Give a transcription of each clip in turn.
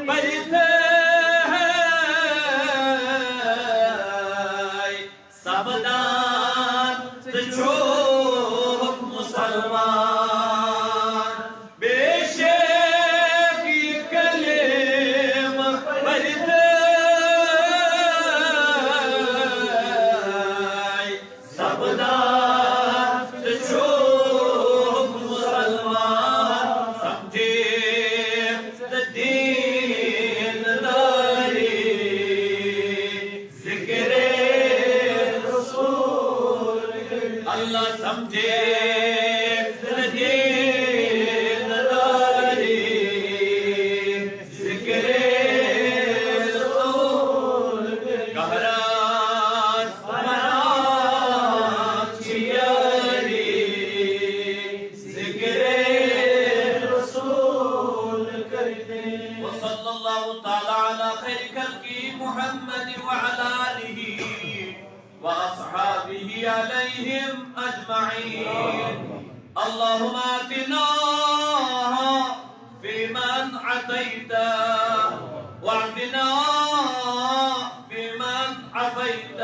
پرتے سبدان تچوک مسلمان بے شک یہ کلیم پرتے سبدان تچوک مسلمان سمجھے دین داری ذکر اللہ سمجھے دین داری ذکر رسول گہراس منام چیاری ذکر رسول کرتے وصلی اللہ تعالی علی خیر خلقی محمد وعلی آلہ وأصحابه عليهم أجمعين اللهم آتنا فيمن عطيت واعفنا فيمن عافيت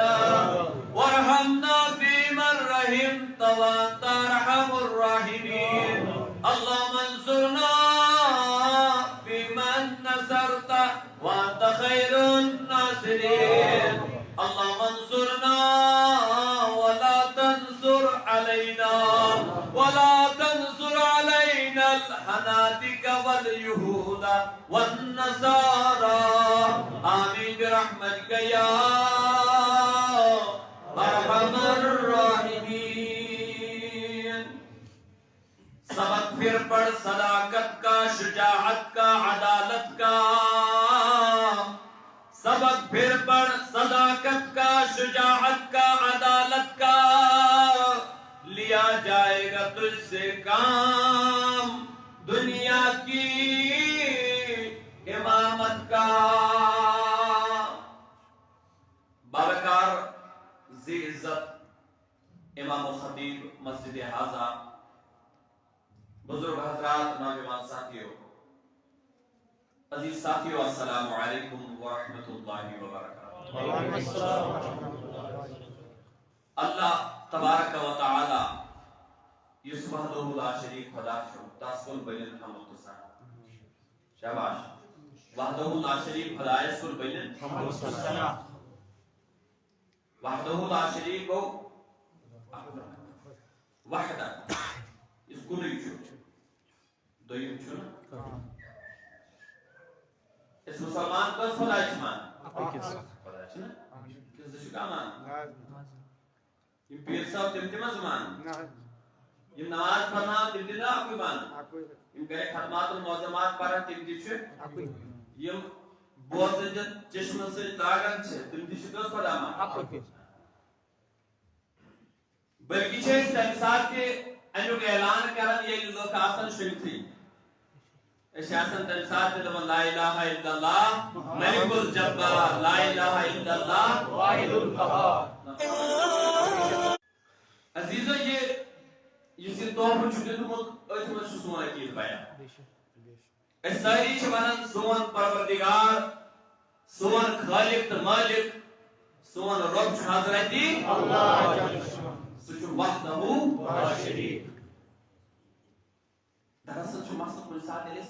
وارحمنا فيمن رحمت وأنت أرحم الراحمين اللهم انصرنا فيمن نصرت وأنت خير الناصرين اللهم انصرنا ولا تنصر علينا ولا تنصر علينا الحنادق واليهود والنصارى آمين برحمتك يا أرحم الراحمين سبق پھر پڑھ صداقت کا شجاعت کا عدالت کا سبق پھر پڑھ صداقت کا شجاعت کا عدالت کا لیا جائے گا تجھ سے کام دنیا کی امامت کا بارکار ذی عزت امام و خطیب مسجد حاضہ بزرگ حضرات نوجوان ساتھیوں عزیز ساتھیوں السلام علیکم ورحمۃ اللہ وبرکاتہ اللہ تبارک و تعالی یس وحدہ لا شریک خدا چھو تاسکل بینن حمد تسا شاباش وحدہ لا شریک خدا یسکل بینن حمد تسا وحدہ لا شریک ہو وحدہ اس کلی چھو دویم چھو نا اس مسلمان کس خدا چمان خدا چنا کس دشو کا مان یہ پیر صاحب تم تمز مان یہ نماز پڑھنا تم تم اکوی مان یہ گئے خدمات المعظمات پڑھا تم تم یہ بوزن چشم سے لاگن چھ تم تم کس خدا مان بلکہ چھے اس تنسات کے انجو کے اعلان کرن یہ لوگ آسن شریف تھی اشیاسن تنسات دلو لا الہ الا اللہ ملک الجبار لا الہ الا اللہ واحد القہار عزیزو یہ توفر چھتے دمت اتمت سون عقید بیان اس ساری چھوانن سون پروردگار سون خالق تو مالک سون رب حضرتی اللہ سچو وحدہ لا شریک دراصل چھو مقصد کل ساتھ ہے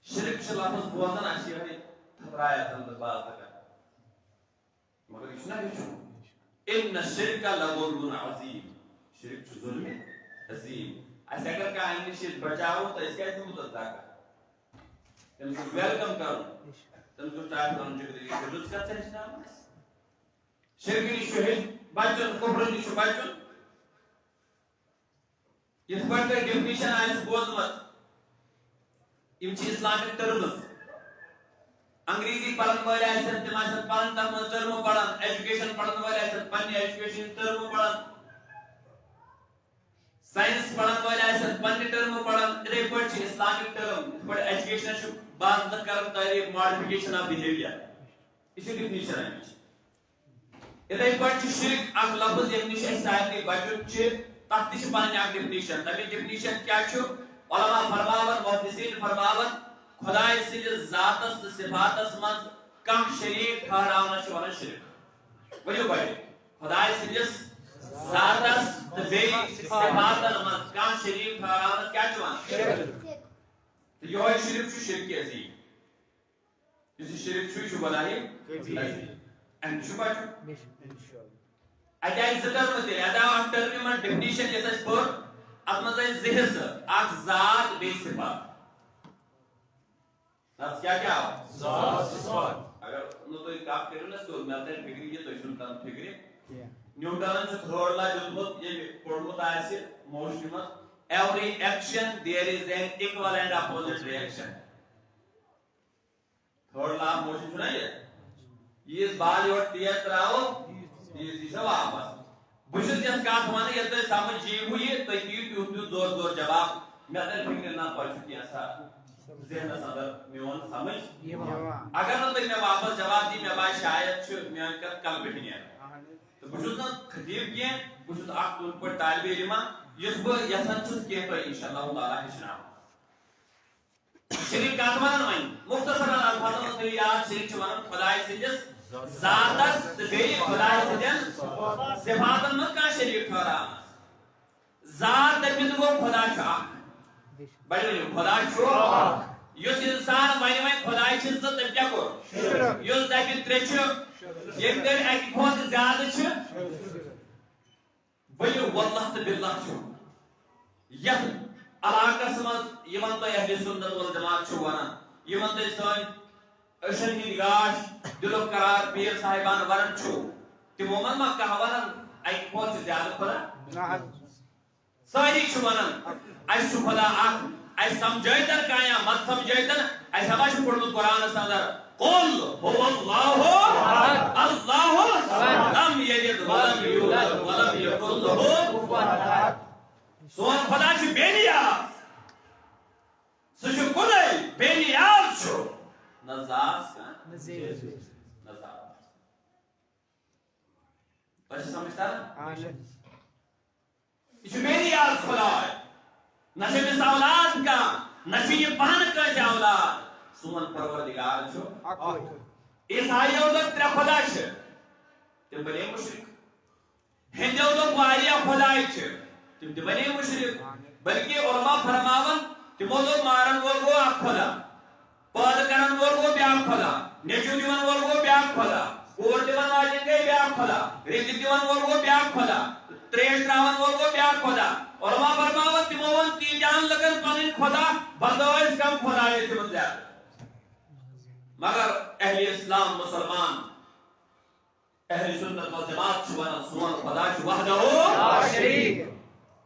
شرک لفظ بوزن اچھی ہے تھرایا زندہ باز تک مگر اس نہ چھو ان الشرک لظلم عظیم شرک چھو ظلم عظیم ایسا اگر کا انگلش بچاؤ تو اس کا اس متضا کا تم کو ویلکم کرو تم کو ٹائپ کرو جو کہ درست کا چنچنا شرک کی شہید بچن کفر کی شو بچن یہ پڑھ کر ڈیفینیشن آئے بوزمت یہ اسلامک ٹرمز انگریزی پڑھن والے ایسے تماشن پڑھن تم ٹرم پڑھن ایجوکیشن پڑھن والے ایسے پنی ایجوکیشن ٹرم پڑھن سائنس پڑھن والے ایسے پنی ٹرم پڑھن ادھے پڑھ اسلامک ٹرم پڑھ ایجوکیشن شو بعض تک کرم تاریخ ماڈیفیکیشن آف بیہیویئر اسی ڈیفینیشن آئے ادھے پڑھ شرک اک لفظ یمنش سارے بچن تحت پانی اک ڈیفینیشن تمیک ڈیفینیشن کیا علماء فرماون محدثین فرماون خدای سٕنٛدِس ذاتس تہٕ صفاتس منٛز کانٛہہ شریٖک ٹھہراونس چھِ ونان شرک ؤنِو گۄڈٕ خدای سٕنٛدِس ذاتس تہٕ بیٚیہِ صفاتن منٛز کانٛہہ شریٖک ٹھہراونس کیٛاہ چھِ ونان تہٕ یِہوے شرک چھُ شرکہِ عظیٖم یُس یہِ شرک چھُ یہِ چھُ گۄناہہِ عظیٖم اَمہِ چھُ بچُن اَتہِ آیہِ زٕ ٹٔرمہٕ تیٚلہِ اَتہِ آو اکھ ٹٔرم یِمن ڈِفنِشن یۄس اَسہِ پٔر اتھ منٛز آیہِ زٕ حِصہٕ اکھ ذات بیٚیہِ صفات کیٛاہ کیٛاہ آو اگر نہٕ تُہۍ کتھ کٔرِو نا سیوٚد مےٚ ترِ فِکرِ یہِ تُہۍ چھُنہٕ تران فِکرِ نیوٹنن چھُ تھٲرڈ لا دیُتمُت ییٚلہِ پوٚرمُت آسہِ موشنہِ منٛز every action there is an equal and opposite reaction third law of motion چھُنا یہِ ییٖژ بال یورٕ تیز تراوو تیٖژ یی سۄ واپس بہٕ چھُس یۄس کتھ ونان ییٚلہِ تۄہہِ سمجھ ییٖوٕ یہِ تُہۍ دِیِو تیُتھ تیُتھ زور زور جواب مےٚ ترِ فِکرِ نہ تۄہہِ چھُ کینٛژھا ذہنس اندر میون سمجھ اگر نہٕ تُہۍ مےٚ واپس جواب دِیِو مےٚ باسہِ شاید چھُ میٲنۍ کتھ کلہٕ پٮ۪ٹھ نیران تہٕ بہٕ چھُس نہٕ خطیٖب کینٛہہ بہٕ چھُس اکھ تُہُنٛد پٲٹھۍ طالبہِ علما یُس بہٕ یژھان چھُس کینٛہہ تۄہہِ انشاء اللہ تعالیٰ ہیٚچھناوُن شریٖک کتھ ونان وۄنۍ مختصرن الفاظن منٛز تھٲیِو یاد شریٖک چھِ ونان خداے سٕنٛدِس ذاتس تہٕ بیٚیہِ خداے سٕنٛدٮ۪ن صفاتن منٛز کانٛہہ شریٖک ٹھہراونس ذات دٔپِتھ گوٚو خدا چھُ اکھ بڑِ ؤنِو خدا چھُ یُس انسان ونہِ وۄنۍ خداے چھِ زٕ تٔمۍ کیٛاہ کوٚر یُس دپہِ ترٛےٚ چھِ ییٚمہِ دٔپۍ اکہِ کھۄتہٕ زیادٕ چھِ ؤنِو واللہ تہٕ باللہ چھُ یتھ علاقس منٛز یِمن تُہۍ اہلِ سُنت والجماعت چھِو ونان یِمن تُہۍ سٲنۍ أچھن ہٕنٛدۍ گاش دِلُک قرار پیٖر صاحبان ونان چھِو تِمو منٛز ما کانٛہہ ونان اکہِ کھۄتہٕ چھُ زیادٕ خدا سٲری چھِ ونان اَسہِ چھُ خدا اکھ اَسہِ سمجھٲیتن کانٛہہ یا مت سمجھٲیتن اَسہِ ہسا چھُ پوٚرمُت قرآنس اندر قُل هُوَ اللہُ اللہُ لم یلد ولم یولد ولم یکن لہُ کفواً احد سون خدا چھُ بے نیاز سُہ چھُ کُنُے بے نیاز چھُ نہ زاز کانٛہہ نہ زاز تۄہہِ چھِ سمجھ تران یہِ چھُ بے نیاز خداے نہ چھِ أمِس اولاد کانٛہہ نہ چھُ یہِ پانہٕ کٲنٛسہِ اولاد سون پروردگار چھُ عیسایو دوٚپ ترٛےٚ خۄدا چھِ تِم بنے مُشرِک ہیٚنٛدیو دوٚپ واریاہ خۄداے چھِ تِم تہِ بنے مُشرِک بلکہِ علما فرماون تِمو دوٚپ مارن وول گوٚو اکھ خۄدا پٲدٕ کرن وول گوٚو بیٛاکھ خۄدا نیٚچوٗ دِوان وول گوٚو بیٛاکھ خۄدا کوٗر دِوان واجٮ۪ن گٔے بیٛاکھ خۄدا رِزق دِوان وول گوٚو بیٛاکھ خۄدا تریش تراون وول گوٚو بیٛاکھ خۄدا علما فرماون تِمو ووٚن تیٖتیاہن لُکن پنٕنۍ خۄدا بنٛدو ٲسۍ کم خۄدا ٲسۍ تِمن زیادٕ مگر اہلِ اسلام مسلمان اہلِ سنت والجماعت چھِ ونان سون خدا چھُ وحدہ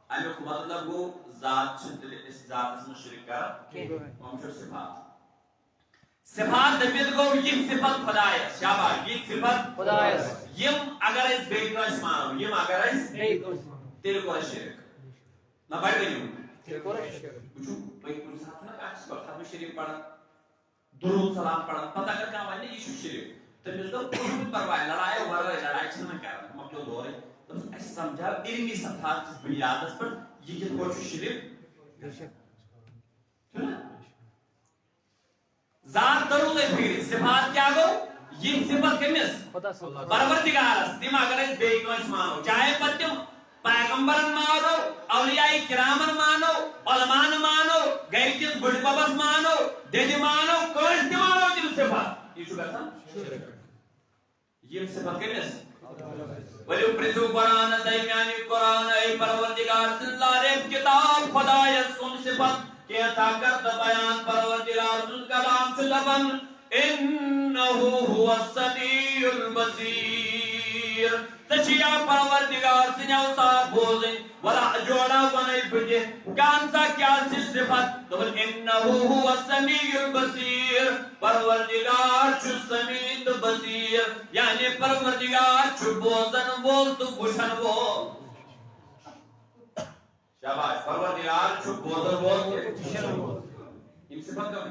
امیُک مطلب گوٚو ذات چھِنہٕ تیٚلہِ أسۍ ذاتس منٛز شرک کران یِم چھِ صفات صفات دٔپِتھ گوٚو یِم صفت خۄدایس شاباش یِم صفت خۄدایس یِم اگر أسۍ بیٚیہِ کٲنٛسہِ مانو یِم اگر أسۍ تیٚلہِ کوٚر اَسہِ شرک نہ بڑِ ؤنِو وٕچھِو تُہۍ کُنہِ ساتہٕ چھُنہ کانٛہہ ختمہِ شریٖف پران درود سلام پڑھان پتہ اگر کانٛہہ وَنہِ یہِ چھُ شرک تٔمِس دوٚپ کٕہۭنۍ پرواے لڑایو ورٲے لڑایہِ چھِنہٕ وۄنۍ کران مۄکلیو دورٕے دوٚپُس اَسہِ سمجھاو علمی سطحس بُنیادس پٮ۪ٹھ یہِ کِتھ پٲٹھۍ چھُ شرک چھُنہ ذات تٔرٕو تۄہہِ فِکرِ صفات کیٛاہ گوٚو یِم صفت کٔمِس پروردگارس تِم اگر أسۍ بیٚیہِ کٲنٛسہِ مانو چاہے پتہٕ تِم پیغمبرن مانو اولیاء کرامن مانو علما'n مانو گرِکِس بٕڈببس مانو دٮ۪دِ مانو کٲنٛسہِ تہِ مانو تِم صفت یہِ چھُ گژھان یِم صفت کٔمِس ؤلِو پرٛژھِو قرآنس اے میانہِ قرآن اے پروردگار سٕنٛز لارے کِتاب خۄدایس کُن صفت کینٛژھا کر تہٕ بیان پروردگار سُنٛد کلام چھُ دپان اِنَّهُ هُوَ السَّمِیعُ الْبَصِیرُ ژےٚ چھِ یا پروردگار سٕنٛدیو صاف بوزٕنۍ وَلہ جوڑا وَنَے بہٕ تہِ کَن سا کیٛاہ چھِ صفت دوٚپُن اِنَّهُ هُوَ السَّمِیعُ الْبَصِیرُ پروردگار چھُ سمیع تہٕ بصیٖر یعنی پروردگار چھُ بوزن وول تہٕ وٕچھن وول شاباش پروردگار چھُ بوزن وول تہٕ وٕچھن وول یِم صفت کم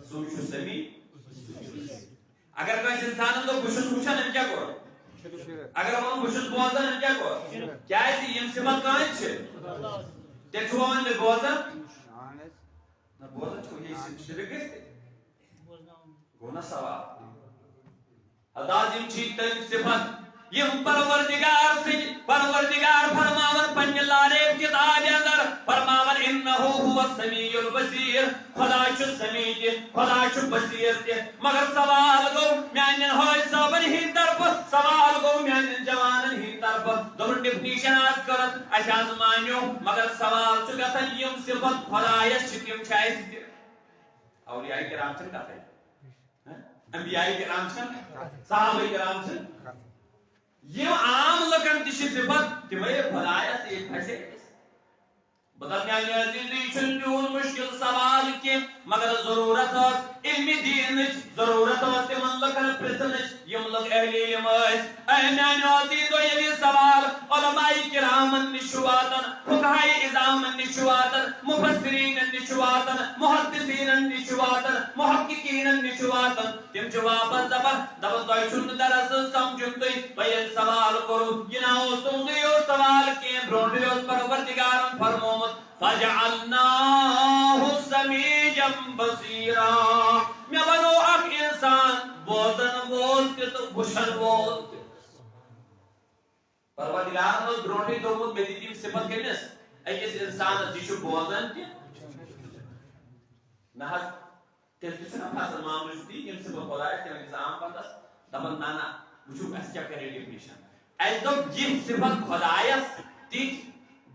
سُے چھُ سمیع اگر کٲنٛسہِ اِنسانن دوٚپ بہٕ چھُس وٕچھان أمۍ کیٛاہ کوٚر اگر ووٚن بہٕ چھُس بوزان أمۍ کیٛاہ کوٚر کیٛازِ یِم صفت کٕہٕنٛدۍ چھِ تیٚلہِ چھُوا وۄنۍ تُہۍ بوزان نہ بوزن چھو یہ شرک گئے گونا سوال ادازم چھی تم صفت یم پروردگار فرماون پنہ لارے کتاب اندر فرماون انہ هو السمیع البصیر خدا چھ سمیع خدا چھ بصیر تہ مگر سوال گو میانن ہوئے صبر ہی طرف سوال گو میانن جوانن ہی طرف دور ڈیفینیشن آس کرت اس آز مانیو مگر سوال چھ گژھان یم صفت خدایس چھ تم چھ اس اولیاء کرام چھ کتھ انبیاء کرام چھ صحابہ کرام چھ یہ عام لکن تہ صفت تمے خدایس ایک پھسے بدل میانہ عزیزی چھن دیون مشکل سوال کی مگر ضرورت علم دین ضرورت تمن لکن پرسن یم لوگ اہل علم اے میانہ عزیزو یہ سوال علماء کرامن نشواتن فقہاء اعظامن نشواتن مفسرین نشواتن محدثین نشواتن محققین نشواتن تم جواب دبا تہ چھن درس سمجھن تہ سوال کرو یہ نہ تم سوال کی برونٹھ پروردگارن فرمومت فجعلناه سميعا بصيرا میں بنو اک انسان بوزن وول تو بشن وول پروردگار نے برونٹھ دومت میں دی صفت کمس اکس انسان یہ بوزن تہ نہ تیل چھنا فاصل معاملہ دی یم صفت خدا ہے تم عام پتس دبن نانا وچو اس کیا کرے ڈیفینیشن اس دو یہ صفت خدایس تی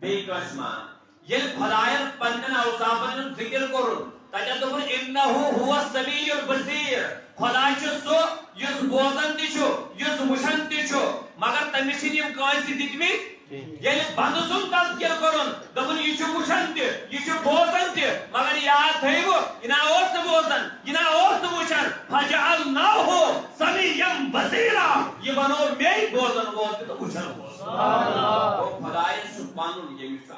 بے قسمان یل خدایت پنن اوصافن ذکر کرن تجا دپن انہ هو السمیع البصیر خدا چھ سو یس بوزن تہ چھ یس وشن تہ چھ مگر تمس یم کانس دتمت یل بند سن تذکر کرن دپن یہ چھ وشن تہ یہ چھ بوزن تہ مگر یاد تھیو یہ اوس نہ بوزن یہ اوس نہ وشن فجعلناه سمیعا بصیرا یہ بنو میں بوزن وول تہ وشن وول سبحان اللہ او خدایت چھ پنن یم چھ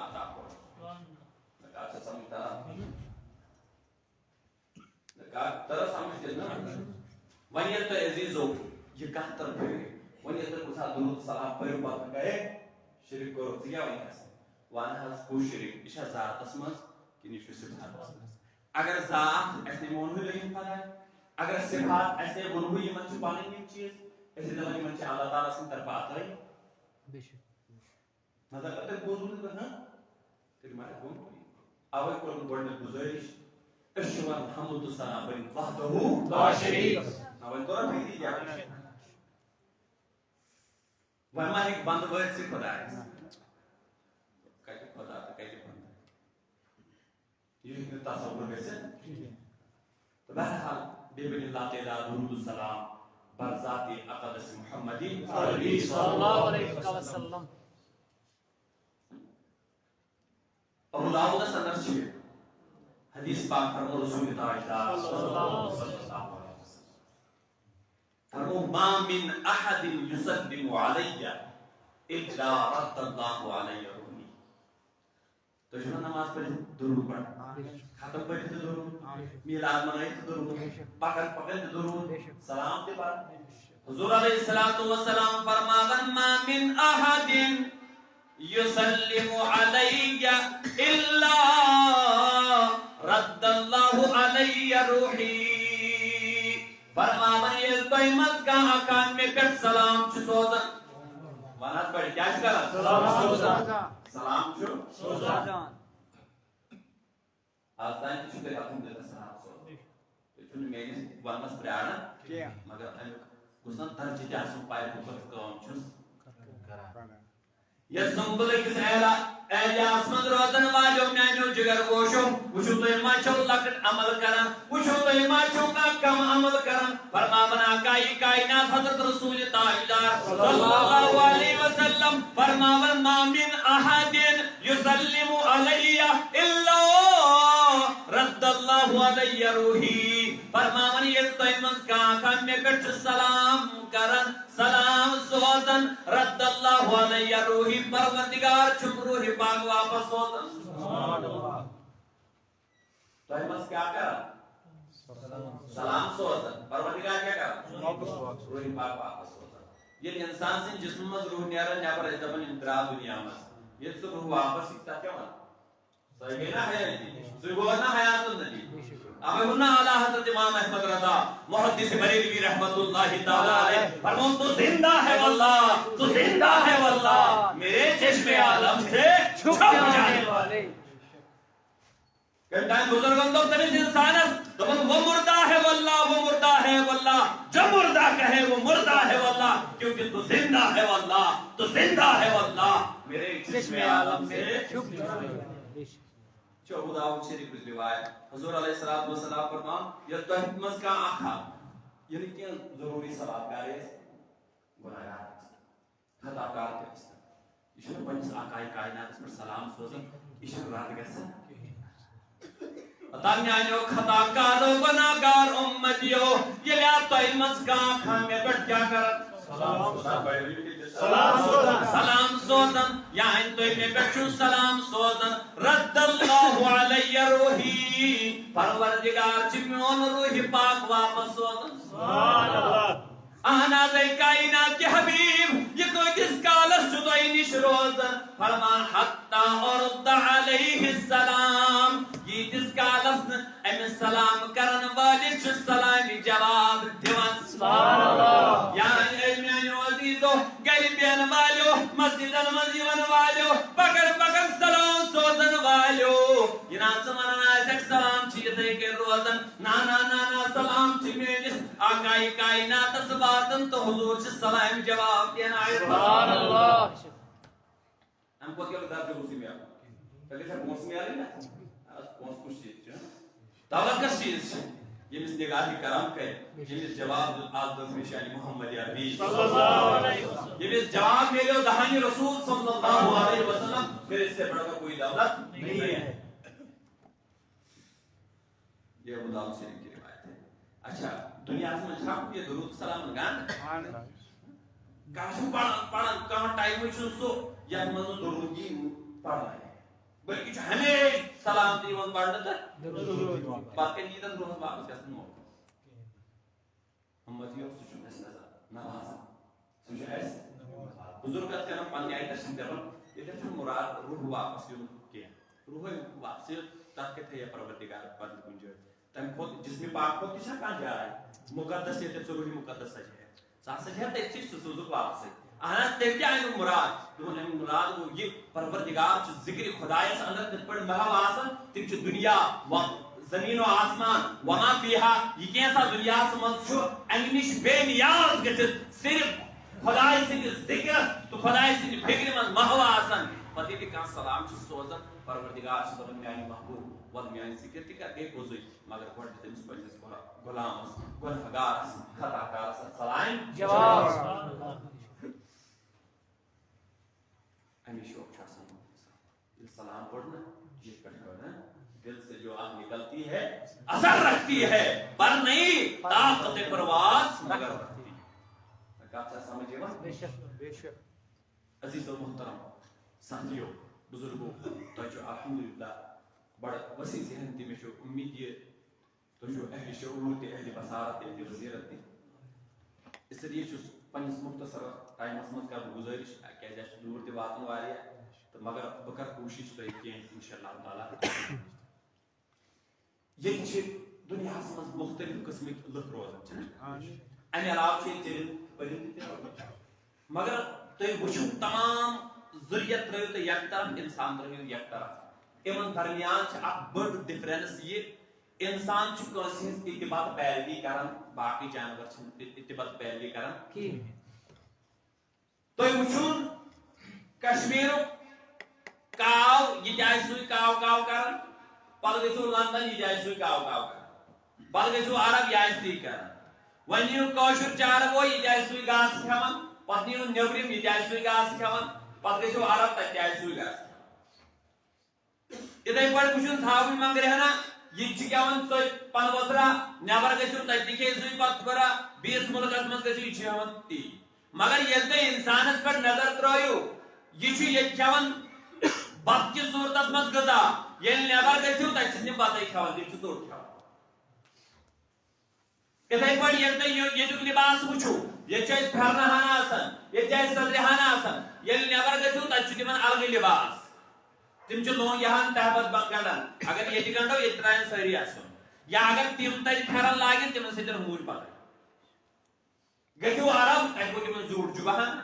عطا ترا سمجھ نا ونیل تو عزیزو یہ کہت تر پھر ونیل تو کسا درود سلام پڑھو پتہ گئے شرک کرو تی کیا ونیس وان ہس کو شرک اس ذات اسمس کہ نش صفات اگر ذات اس نے مون لگن پتہ اگر صفات اس نے ونو یہ من چھپانے کی چیز اس نے دمن من اللہ تعالی سے طرف آتا ہے بے شک مطلب اگر بوزوں تو ہاں تیری مارے کون اوے کون گڈ گزارش اشوان حمد ثنا بن وحدہ لا شریک اوے تو بھی دیا ورما ایک بند ورڈ سے خدا ہے کہتے خدا کہتے بند یہ تصور کیسے تو بہرحال بے بن اللہ تعالی درود السلام بر ذات اقدس محمدی صلی اللہ علیہ وسلم ابو داؤد سندر چھ حدیث پاک فرمو رسول تاجدار صلی اللہ علیہ وسلم فرمو ما من احد يسلم علی الا رد اللہ علی روحی تو شنو نماز پڑھ درود پڑھ ختم پڑھ درود میلاد منائی درود پکڑ پکڑ درود سلام دے پڑھ حضور علیہ الصلوۃ والسلام فرماون ما من احد يسلم علي إلا رد الله علي روحي فرماون یہ تو مکہ اکان میں کر سلام چھ سوزن ونات پڑھ کیا کر سلام سوزن سلام چھ سوزن آستان چھ تے اپن دے سلام سوزن چھ میں نے ونس پرانا مگر کسن درجہ جاسو پائے کو کام چھ یہ سنبل کس احیاس من روزن واجو میانو جگر گوشو وچو تو ما چھو لکٹ عمل کرن وچو تو ما چھو کا کم عمل کرن فرماونا کائی کائنات حضرت رسول تاجدار صلی اللہ علیہ وسلم فرماون ما من احد يسلم علی الا رد اللہ علی روحی فرماون یہ تو من کا کم میں کچھ سلام کرن سلام سوزن رد اللہ علیہ روحی پروردگار چھپ روحی پاک واپس سوزن سبحان اللہ تو بس کیا کرا سلام سوزن پروردگار کیا کرا روحی پاک واپس سوزن یہ انسان سے جسم مز روح نیرن یا پر ازدبن انترا دنیا مز یہ سب روح واپس اکتا کیا ہونا صحیح ہے سوی گونا حیات النبی اب ہونا اعلی حضرت امام احمد رضا محدث بریلوی رحمت اللہ تعالی علیہ فرمان تو زندہ ہے واللہ تو زندہ ہے واللہ میرے چشم عالم سے چھپ جانے والے کہتا ہے بزرگوں تو تمیز انسان ہے تو وہ مردہ ہے واللہ وہ مردہ ہے واللہ جو مردہ کہے وہ مردہ ہے واللہ کیونکہ تو زندہ ہے واللہ تو زندہ ہے واللہ میرے چشم عالم سے چھپ جانے والے چو ابو داؤد شریف کی روایت حضور علیہ الصلوۃ والسلام فرمان یہ توحید مز کا آخا یعنی کہ ضروری ثواب کارے گناہگار خطا کار کے اس نے پنس آقای کائنات پر سلام سوزن اس رات گسن تانیانو خطا کار گناہگار امتیو یہ لیا توحید مز کا آخا میں بیٹھ کیا کر سلام سوزن یا انتوی میں بیٹھو سلام سوزن رد اللہ علی روحی پروردگار چمیون روحی پاک واپس سوزن سبحان اللہ آنا زی کائنات کے حبیب یہ کوئی جس کالس چھتوئی نش روزن فرمان حتی ارد علیہ السلام یہ جس کالس ایم سلام کرن والی چھ سلامی جواب دیوان سبحان اللہ یا ایمیانی عزیزو گریبین والیو مسجد المزیون والیو بگر بگر سلام سوزن والیو یہ ناس مننا ایسک سلام چیتے کے روزن نانا نانا سلام چی میجس آقائی کائنات سباتن تو حضور سے سلام جواب دینا آئے سبحان اللہ ہم کو کیا لگتا ہے روسی میں آپ پہلے سے پونس میں آلی نا پونس کچھ چیز دولت کا چیز یہ مس نگاہ کرام کہے یہ مس جواب آز دفرش علی محمد عربی صلی اللہ علیہ وسلم یہ مس جواب میں لو دہانی رسول صلی اللہ علیہ وسلم پھر اس سے بڑھ کر کوئی دولت نہیں ہے یہ ابو داؤد شریف کی روایت ہے اچھا دنیا میں چھاپ یہ درود سلام لگان کاشو پڑھن کہاں ٹائم ہوئی سو یا منو درود کی پڑھنا ہے بلکہ ہمیں سلام دیوان پڑھنا تھا بات کے نیدن روح واپس کسن موقع امتیو سوچو اس نظر نوازا سوچو ایس بزرگت کے نام پانی آئی تشن کرن یہ تھے مراد روح واپس کیا روح واپس تاکہ تھے یہ پروردگار پدل کنجر تم خود جس میں پاک خود کشا کہاں جا رہا ہے مقدس یہ تھے روحی مقدس سجے ہے ساتھ سجے ہے تیک چیز سوزک واپس ہے آنا تیک کیا ہے مراد دون ہے مراد وہ یہ پروردگار جو ذکر خدای سے اندر تت پر محو آسن تک جو دنیا زمین و آسمان وہاں فیہا یہ کیسا دنیا سمجھ چھو انگنش بے نیاز گزت صرف خدای سے ذکر تو خدای سے فکر من محو آسن پتی بھی کہاں سلام چیز سوزن پروردگار سے دون میانی محبوب ود میانی ذکر تکا ایک وزوی مگر کوڑ دیتنس پجنس غلام گنہگار خطا کار سلام جواب ہمیں شوق چھاسن یہ سلام پڑھنا یہ کرنا دل سے جو آگ نکلتی ہے اثر رکھتی ہے پر نہیں طاقت پرواز مگر رکھتی ہے کہا سمجھے گا بے شک عزیز و محترم ساتھیو بزرگو تو جو الحمدللہ بڑا وسیع ذہن تھی میں جو امید یہ تو جو اہل شعور تھی اہل بصارت تھی اہل بصیرت تھی اس لیے جو پنس مختصر ٹائم اسمت کا گزارش کیا جائے دور تے واتن والی ہے تو مگر بکر کوشش تو ایک انشاءاللہ تعالی یہ چھ دنیا میں مختلف قسم کے لوگ روزان چھن امی علاوہ چھ چرن پرند مگر تو وچھو تمام ذریت رہو تو یک طرف انسان رہو یک طرف ایمن درمیان چھ اک بڑ ڈفرنس یہ انسان چھ کانسی اتباع پیروی کرن باقی جانور چھ اتباع پیروی کرن تو وچھون کشمیر کاو یہ جائے سوئی کاو کاو کرن پل گژھو لندن یہ جائے سوئی کاو کاو کرن پل گژھو عرب یہ آئے تی کرن ونیو کوشر چارگو یہ جائے سوئی گاس کھیون پتنیو نیبرم یہ جائے سوئی گاس کھیون پل گژھو عرب تک جائے سوئی گاس ادھے پڑھ وچھون تھاوی منگ رہنا یہ چکیون سوئی پن وطرا نیبر گژھو تک دکھے سوئی پت کرا 20 ملکس مز گژھو یہ چھیون تی مگر یہ تو انسانس پر نظر ترائیو یہ چھو یہ کھیون بت کی صورت مز غذا یہ نیبر گژھو تک چھنی بتائی کھیون یہ چھو صورت کھیون اتھائی پڑھ یہ تو یہ لباس وچھو یہ چھو اس پھرنا ہانا آسن یہ چھو اس صدر ہانا آسن یہ نیبر گژھو تک چھو تمن الگ لباس تم لون یہاں تحبت گنڈان اگر یہ گنڈو یہ ترائن ساری آسن یا اگر تم تر پھرن لاگن تم سن موج پکان گھو عرب تک تم زور بہان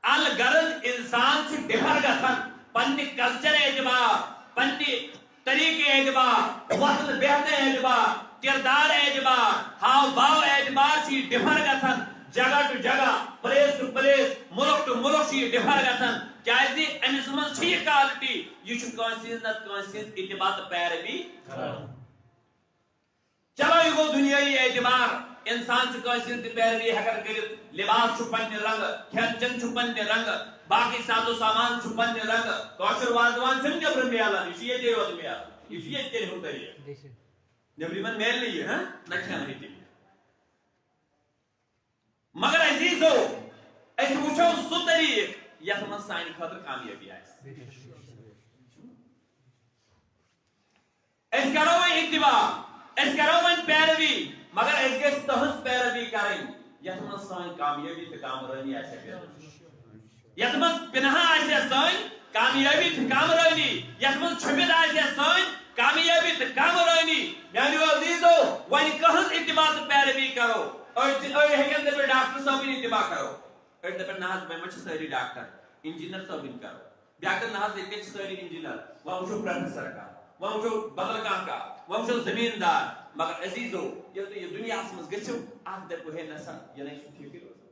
الغرض انسان سے ڈفر گھان پنہ کلچر اعتبار پنہ طریقے اعتبار وطن بہت اعتبار کردار اعتبار ہاؤ باؤ اعتبار سے ڈفر گھان جگہ ٹو جگہ پلیس ٹو پلیس ملک ٹو ملک سے ڈفر گھان کیازِ امس من یہ کوالٹی یہ کنس نت کنس اتباع تو پیروی چلو یہ گو دنیائی اعتبار انسان کنس پیروی ہیکن کرت لباس پنہ رنگ کھین چین پنہ رنگ باقی ساز و سامان پنہ رنگ کاشر وازوان نبر ملان یہ یوت ملان یہ تیل ہوں طریقہ نبرمن میل نہیں ہے نہ کھین ہی مگر عزیزو اس وچھو سو طریق یتھ من سانہ خاطر کامیابی آسہِ اس کرو وۄنۍ اتباع اس کرو وۄنۍ پیروی مگر اس گژھِ تہنٛز پیروی کرٕنۍ یتھ منٛز سٲنۍ کامیٲبی تہٕ کامرٲنی آسہِ یتھ منٛز پنہا آسہِ سٲنۍ کامیٲبی تہٕ کامرٲنی یتھ منٛز چھُپِتھ آسہِ سٲنۍ کامیٲبی تہٕ کامرٲنی میانیو عزیزو وۄنۍ کٕہٕنٛز اتباع تہٕ پیروی کرو أڑۍ ہیٚکن دٔپِتھ ڈاکٹر صٲبٕنۍ اتباع کرو أڑۍ دپن نہ حظ وۄنۍ ما چھِ سٲری ڈاکٹر انجینئر صٲبٕنۍ کرو بیٛاکھ دپن نہ حظ ییٚتہِ چھِ سٲری انجینئر وۄنۍ وٕچھو پروفیسر کانٛہہ وۄنۍ وٕچھو بدل کانٛہہ کانٛہہ وۄنۍ وٕچھو زمیٖندار مگر عزیزو ییٚلہِ تُہۍ یہِ دُنیاہس منٛز گٔژھِو اکھ دپو ہے نسا یہِ نَے چھُ ٹھیٖکٕے روزان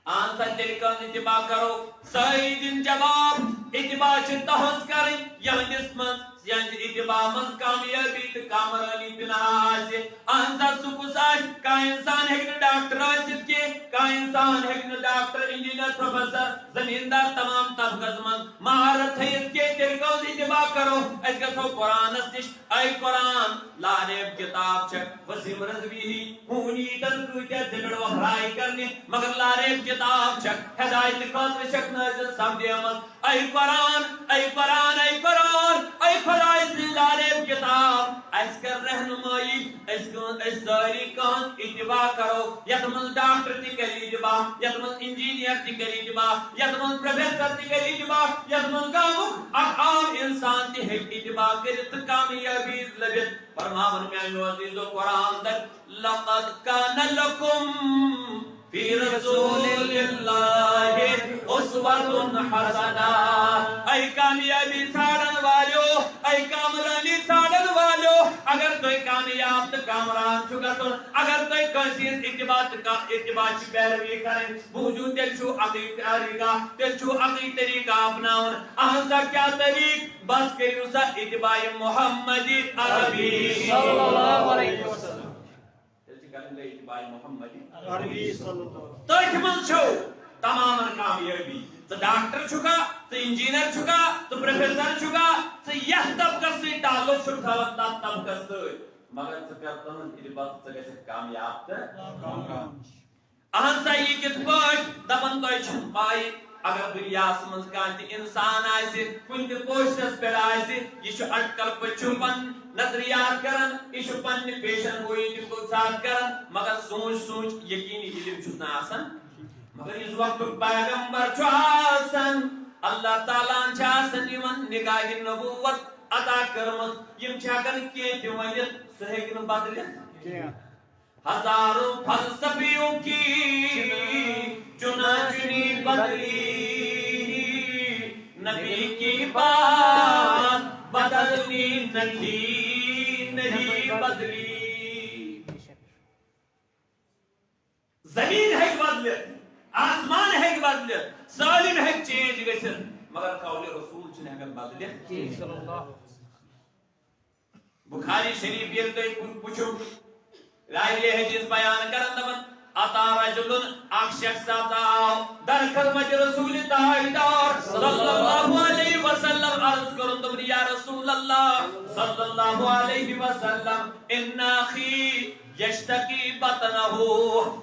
اہن سا تیٚلہِ کٕہٕنٛز اتباع کرو سٲری دِن جواب اتباع چھِ تُہٕنٛز کرٕنۍ یہنٛدِس منٛز یہنٛدِ اتباع منٛز کامیٲبی تہٕ کامرٲنی پنہا آسہِ اہن سا سُہ کُس آسہِ کانٛہہ انسان ہیٚکہِ نہٕ ڈاکٹر ٲسِتھ کینٛہہ کانٛہہ انسان ہیٚکہِ نہٕ ڈاکٹر انجینئر پروفیسر زمیٖندار تمام طبقس منٛز مہارت تھٲیِتھ کینٛہہ تیٚلہِ کٕہٕنٛز اتباع کرو أسۍ گژھو قرآنس نِش اے قرآن لاریب کتاب چھکھ وسیٖم رضوی ہی ہوٗنۍ ییٖتن کۭتیاہ ذِکر وفراے کرنہِ مگر لاریب کتاب چھکھ ہدایتہٕ خٲطرٕ چھکھ نٲزِل سپدیمٕژ اے قرآن اے قرآن اے قرآن اے خداے سٕنٛز لاریب کتاب اَسہِ کر رہنمٲیی أسۍ سٲری کٕہٕنٛز اتباع کرو یتھ منٛز ڈاکٹر تہِ کرِ اتباع یتھ منٛز انجینئر تہِ کرِ اتباع یتھ منٛز پروفیسر تہِ کرِ اتباع یتھ منٛز گامُک اکھ عام انسان تہِ ہیٚکہِ اتباع کٔرِتھ تہٕ کامیٲبی لٔبِتھ فرماوُن میانیو عزیزو قرآن دپہِ لقد کان لکم فی رسول اللہ اسوۃ حسنہ اے کامیابی ژھانڈن والیو اے کامرانی ژھانڈن والیو اگر تُہۍ کامیاب تہٕ کامران چھُ گژھُن اگر تُہۍ کٲنٛسہِ ہٕنٛز اتباع چھِ پیروی کرٕنۍ بوٗزِو تیٚلہِ چھُو اکٕے طریقہ تیٚلہِ چھُو اکٕے طریقہ اپناوُن اہن سا کیٛاہ طریقہٕ بس کٔرِو سا اتباع محمدی عربی صلی اللہ علیہ وسلم تٔتھۍ منٛز چھو تمام کامیٲبی ژٕ ڈاکٹر چھُکھا ژٕ انجینئر چھُکھا ژٕ پروفیسر چھُکھا ژٕ یتھ طبقس سۭتۍ تعلق چھُکھ تھاوان تتھ طبقس سۭتۍ مگر ژٕ کر تٕہنٛز اتباع ژٕ گژھکھ کامیاب تہٕ اہن سا یہِ کِتھ پٲٹھۍ دپان تۄہہِ چھنہٕ پاے اگر دُنیاہس منٛز کانٛہہ تہِ انسان آسہِ کُنہِ تہِ پوسٹس پٮ۪ٹھ آسہِ یہِ چھُ اٹکل پٔژھِو پنُن نظریات کران یہ چھُ پننہِ پیشن گویی تہِ کُنہِ ساتہٕ کران مگر سوٗنٛچ یقیٖنی علم چھُس نہٕ آسان مگر یُس وقتُک پیغمبر چھُ آسان اللہ تعالیٰ ہن چھِ آسان یِمن نگاہہِ نبوت عطا کٔرمٕژ یِم چھِ ہٮ۪کان کینٛہہ تہِ ؤنِتھ سُہ ہیٚکہِ نہٕ بدلِتھ ہزاروں فلسفیوں کی چنا چنی بدلی نبی کی بات بدلنی نہیں بدلی زمین ہیٚکہِ بدلِتھ آسمان ہیٚکہِ بدلِتھ سٲلِم ہیٚکہِ چینج گٔژھِتھ مگر قول رسول چھُنہٕ ہٮ۪کان بدلِتھ بخاری شریف ییٚلہِ تُہۍ وٕچھِو راوی حدیث بیان کران دپان عطا رجل اکھ شخص آو در خدمت رسول تاجدار صلی اللہ علیہ وسلم عرض کرن دوٚپُن یا رسول اللہ صلی اللہ علیہ وسلم ان اخی یشتکی بطنہ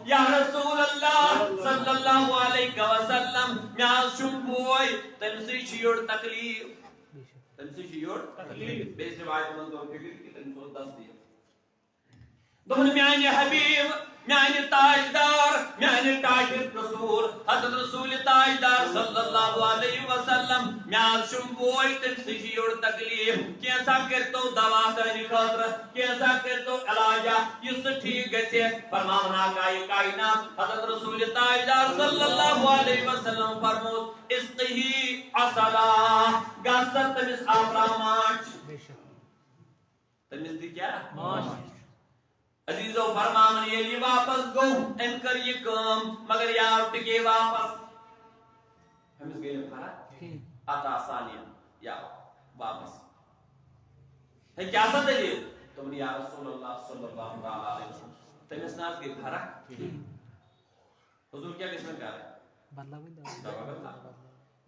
یا رسول اللہ صلی اللہ علیہ وسلم مےٚ حظ چھُ بوے تٔمسٕے چھُ یوٚڑ تکلیٖف بیٚیِس رِوایتہِ منٛز دوٚپ فِکر کہِ تٔمِس اوس تصدیٖق دوٚپُن میانہِ حبیٖب میانہ تاجدار میانہ تاجر رسول حضرت رسول تاجدار صلی اللہ علیہ وسلم میاز شم بوئی تم سجیوڑ تکلیف کیسا کرتو دوا تانی خاطر کیسا کرتو علاجہ اس ٹھیک گسے فرمانا کائی کائنات حضرت رسول تاجدار صلی اللہ علیہ وسلم فرمود اسقہی اصلا گاسر تمس آبرا ماچ تمس دی کیا ماچ عزیزو فرمان یہ واپس گو ان کر یہ کام مگر یار ٹکے واپس ہمیں گئے پھرا آتا ثانیہ یا واپس ہے کیا سا دلیل تم نے یا رسول اللہ صلی اللہ علیہ وسلم تمہیں ناز گئے پھرا حضور کیا کس میں کہا رہے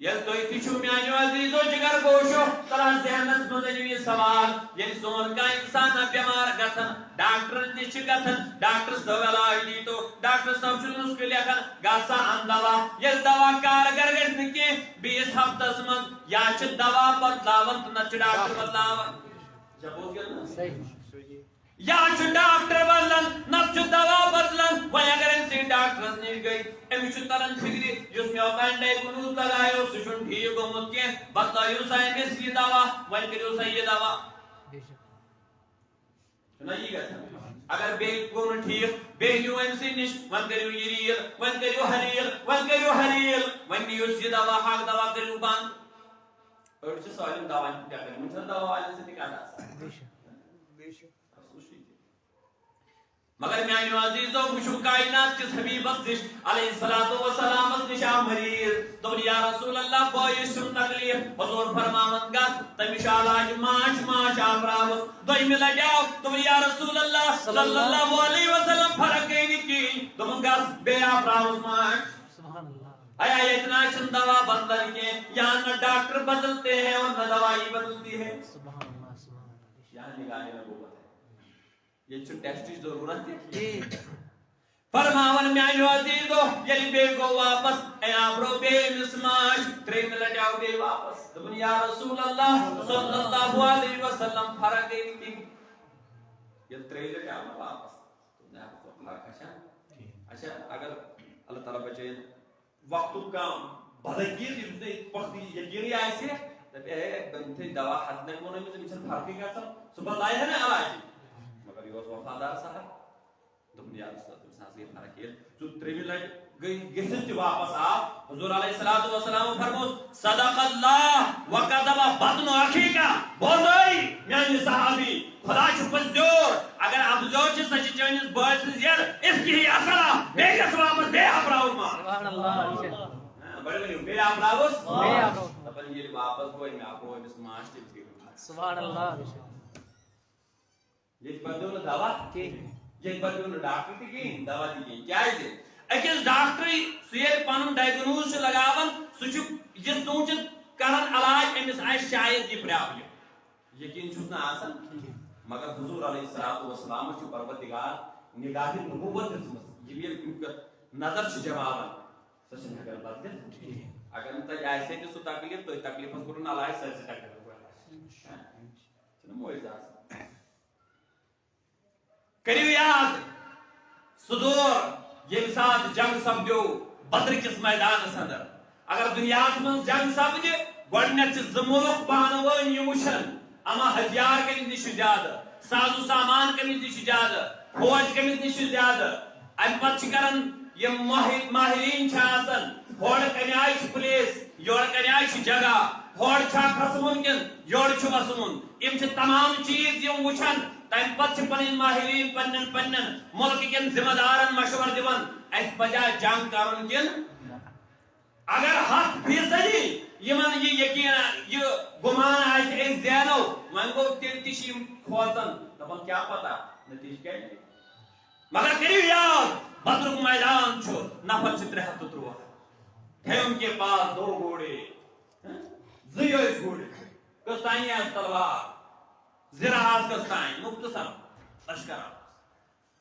یل تو اتشو میانیو عزیزو جگر گوشو تران ذہنس مدنی سوال یعنی سون کا انسان بیمار گسن ڈاکٹر نش گسن ڈاکٹر صاحب علاج دی تو ڈاکٹر صاحب چھ نسخہ لکھن گسا ان دوا یل دوا کارگر گژھِ نہٕ کینٛہہ بیٚیِس ہفتس منٛز یا چھِ دوا بدلاون تہٕ نتہٕ چھُ ڈاکٹر بدلاون جبوز گژھِ یا چھُ ڈاکٹر بدلن نتہٕ چھُ دوا بدلن وۄنۍ اگر أمۍ سٕنٛدۍ ڈاکٹرس نِش گٔے أمِس چھُ تران فکرِ یُس مےٚ اوتانۍ ڈایگنوز لگایو سُہ چھُنہٕ ٹھیٖک گوٚمُت کینٛہہ بدلٲیِو سا أمِس یہِ دوا وۄنۍ کٔرِو سا یہِ دوا چھُنہ یی گژھان اگر بیٚیہِ گوٚو نہٕ ٹھیٖک بیٚیہِ نیوٗ أمۍ سٕے نِش وۄنۍ کٔرِو یہِ ریٖل وۄنۍ کٔرِو ہریٖل وۄنۍ کٔرِو ہریٖل وۄنۍ نِیوٗس یہِ دوا حق دوا کٔرِو بنٛد أڑۍ چھِ سٲلِم دوا کیٛاہ کٔرِو وۄنۍ چھُنہ دوا والٮ۪ن سۭتۍ کَتھ آسان مگر میانیو عزیزو وچھو کائنات کس حبیبس نش علیہ الصلوۃ والسلام نش آو مریض دوٚپُن یا رسول اللہ بٲیِس چھُم تکلیف حضور فرماون گژھ تٔمِس چھُ علاج ماچھ آپراوُس دوٚیمہِ لٹہِ آو دوٚپُن یا رسول اللہ صلی اللہ علیہ وسلم فرق گٔے نہٕ کِہیٖنۍ دوٚپُن گژھ بیٚیہِ آپراوُس ماچھ آیا اتنا چھُنہٕ دوا بدلن کینٛہہ یہاں نہ ڈاکٹر بدلتے ہیں اور نہ دوائی بدلتی ہے یہاں نگاہ نبوت یہ چھو ٹیسٹ کی ضرورت ہے فرماون میانیو عزیزو یلی بے گو واپس اے آبرو بے مسماش ترین لٹاو بے واپس دبن یا رسول اللہ صلی اللہ علیہ وسلم فرق گئی کی یہ ترین لٹاو واپس تو نے آپ کو فرق اچھا اگر اللہ تعالیٰ بچے وقت کا بھلگیر وقتی یقینی آئے سے تب اے بنتے دوا حد نک مونے میں سے فرقی کا سب صبح لائے ہے نا علاج مگر یہ وفادار صاحب دنیا سے فرق ہے جو تریوی لٹ گئی گسن جو واپس آ حضور علیہ الصلوۃ والسلام فرمود صدق اللہ وکذب بطن اخیکا بوزائی میانی صحابی خدا چھ پزور اگر اب جو چھ سچ چنس باس زیر اس کی اصلا بے کس واپس بے ابراو ما سبحان اللہ بڑے بڑے بے ابراوس بے ابراو اپن یہ واپس ہوئے میں آپ کو اس معاش کی سبحان اللہ یہ بندوں نے دوا کی یہ بندوں نے ڈاکٹر کی دوا دی کیا ہے اکس ڈاکٹر سیر پن ڈائگنوز لگاون سچ یہ سوچ کرن علاج امس آئی شاید یہ پرابلم یقین چھس نہ آسان مگر حضور علیہ الصلوۃ والسلام چھ پروردگار نگاہ نبوت یہ نظر چھ جواب سچن اگر بدل اگر تک ایسے کہ سو تکلیف تو تکلیف کرن علاج سر سے تکلیف چھن موعظہ کریو یاد صدور یہ ساتھ جنگ سپدو بدر کس میدان اندر اگر دنیا من جنگ سپد گۄڈنیٚتھ چھِ زٕ مُلک پانہٕ یہِ وٕچھان اما ہتھیار کٔمِس نِش چھُ زیادٕ سازو سامان کٔمِس نِش چھُ زیادٕ فوج کٔمِس نِش چھُ زیادٕ اَمہِ پتہٕ چھِ کران یِم ماہریٖن چھِ آسان ہورٕ کَمہِ آیہِ چھِ پلیس یورٕ کَمہِ آیہِ چھِ جگہ ہورٕ چھا کھسوُن کِنہٕ یورٕ چھُ وسوُن یِم چھِ تمام چیٖز یِم وٕچھان تمہ پتہٕ چھِ پنٕنۍ ماہریٖن پننٮ۪ن مُلکہٕ کٮ۪ن ذمہٕ دارن مشورٕ دِوان اَسہِ پزیا جنگ کرُن کِنہٕ اگر 100% یمن یہ یقین یہ گمان آسہِ أسۍ زینو وۄنۍ گوٚو تیٚلہِ تہِ چھِ یِم کھوژان دپان کیٛاہ پتہ نتیجہ کیٛاہ مگر کٔرِو یاد بدرُک میدان چھُ نفر چھِ 313 ہیٚم کے پاس 2 گھوڑے 2 ٲسۍ گھوڑے کٔژتانۍ آسہِ تلوار زِراعت کٔژتانۍ مختصر لشکر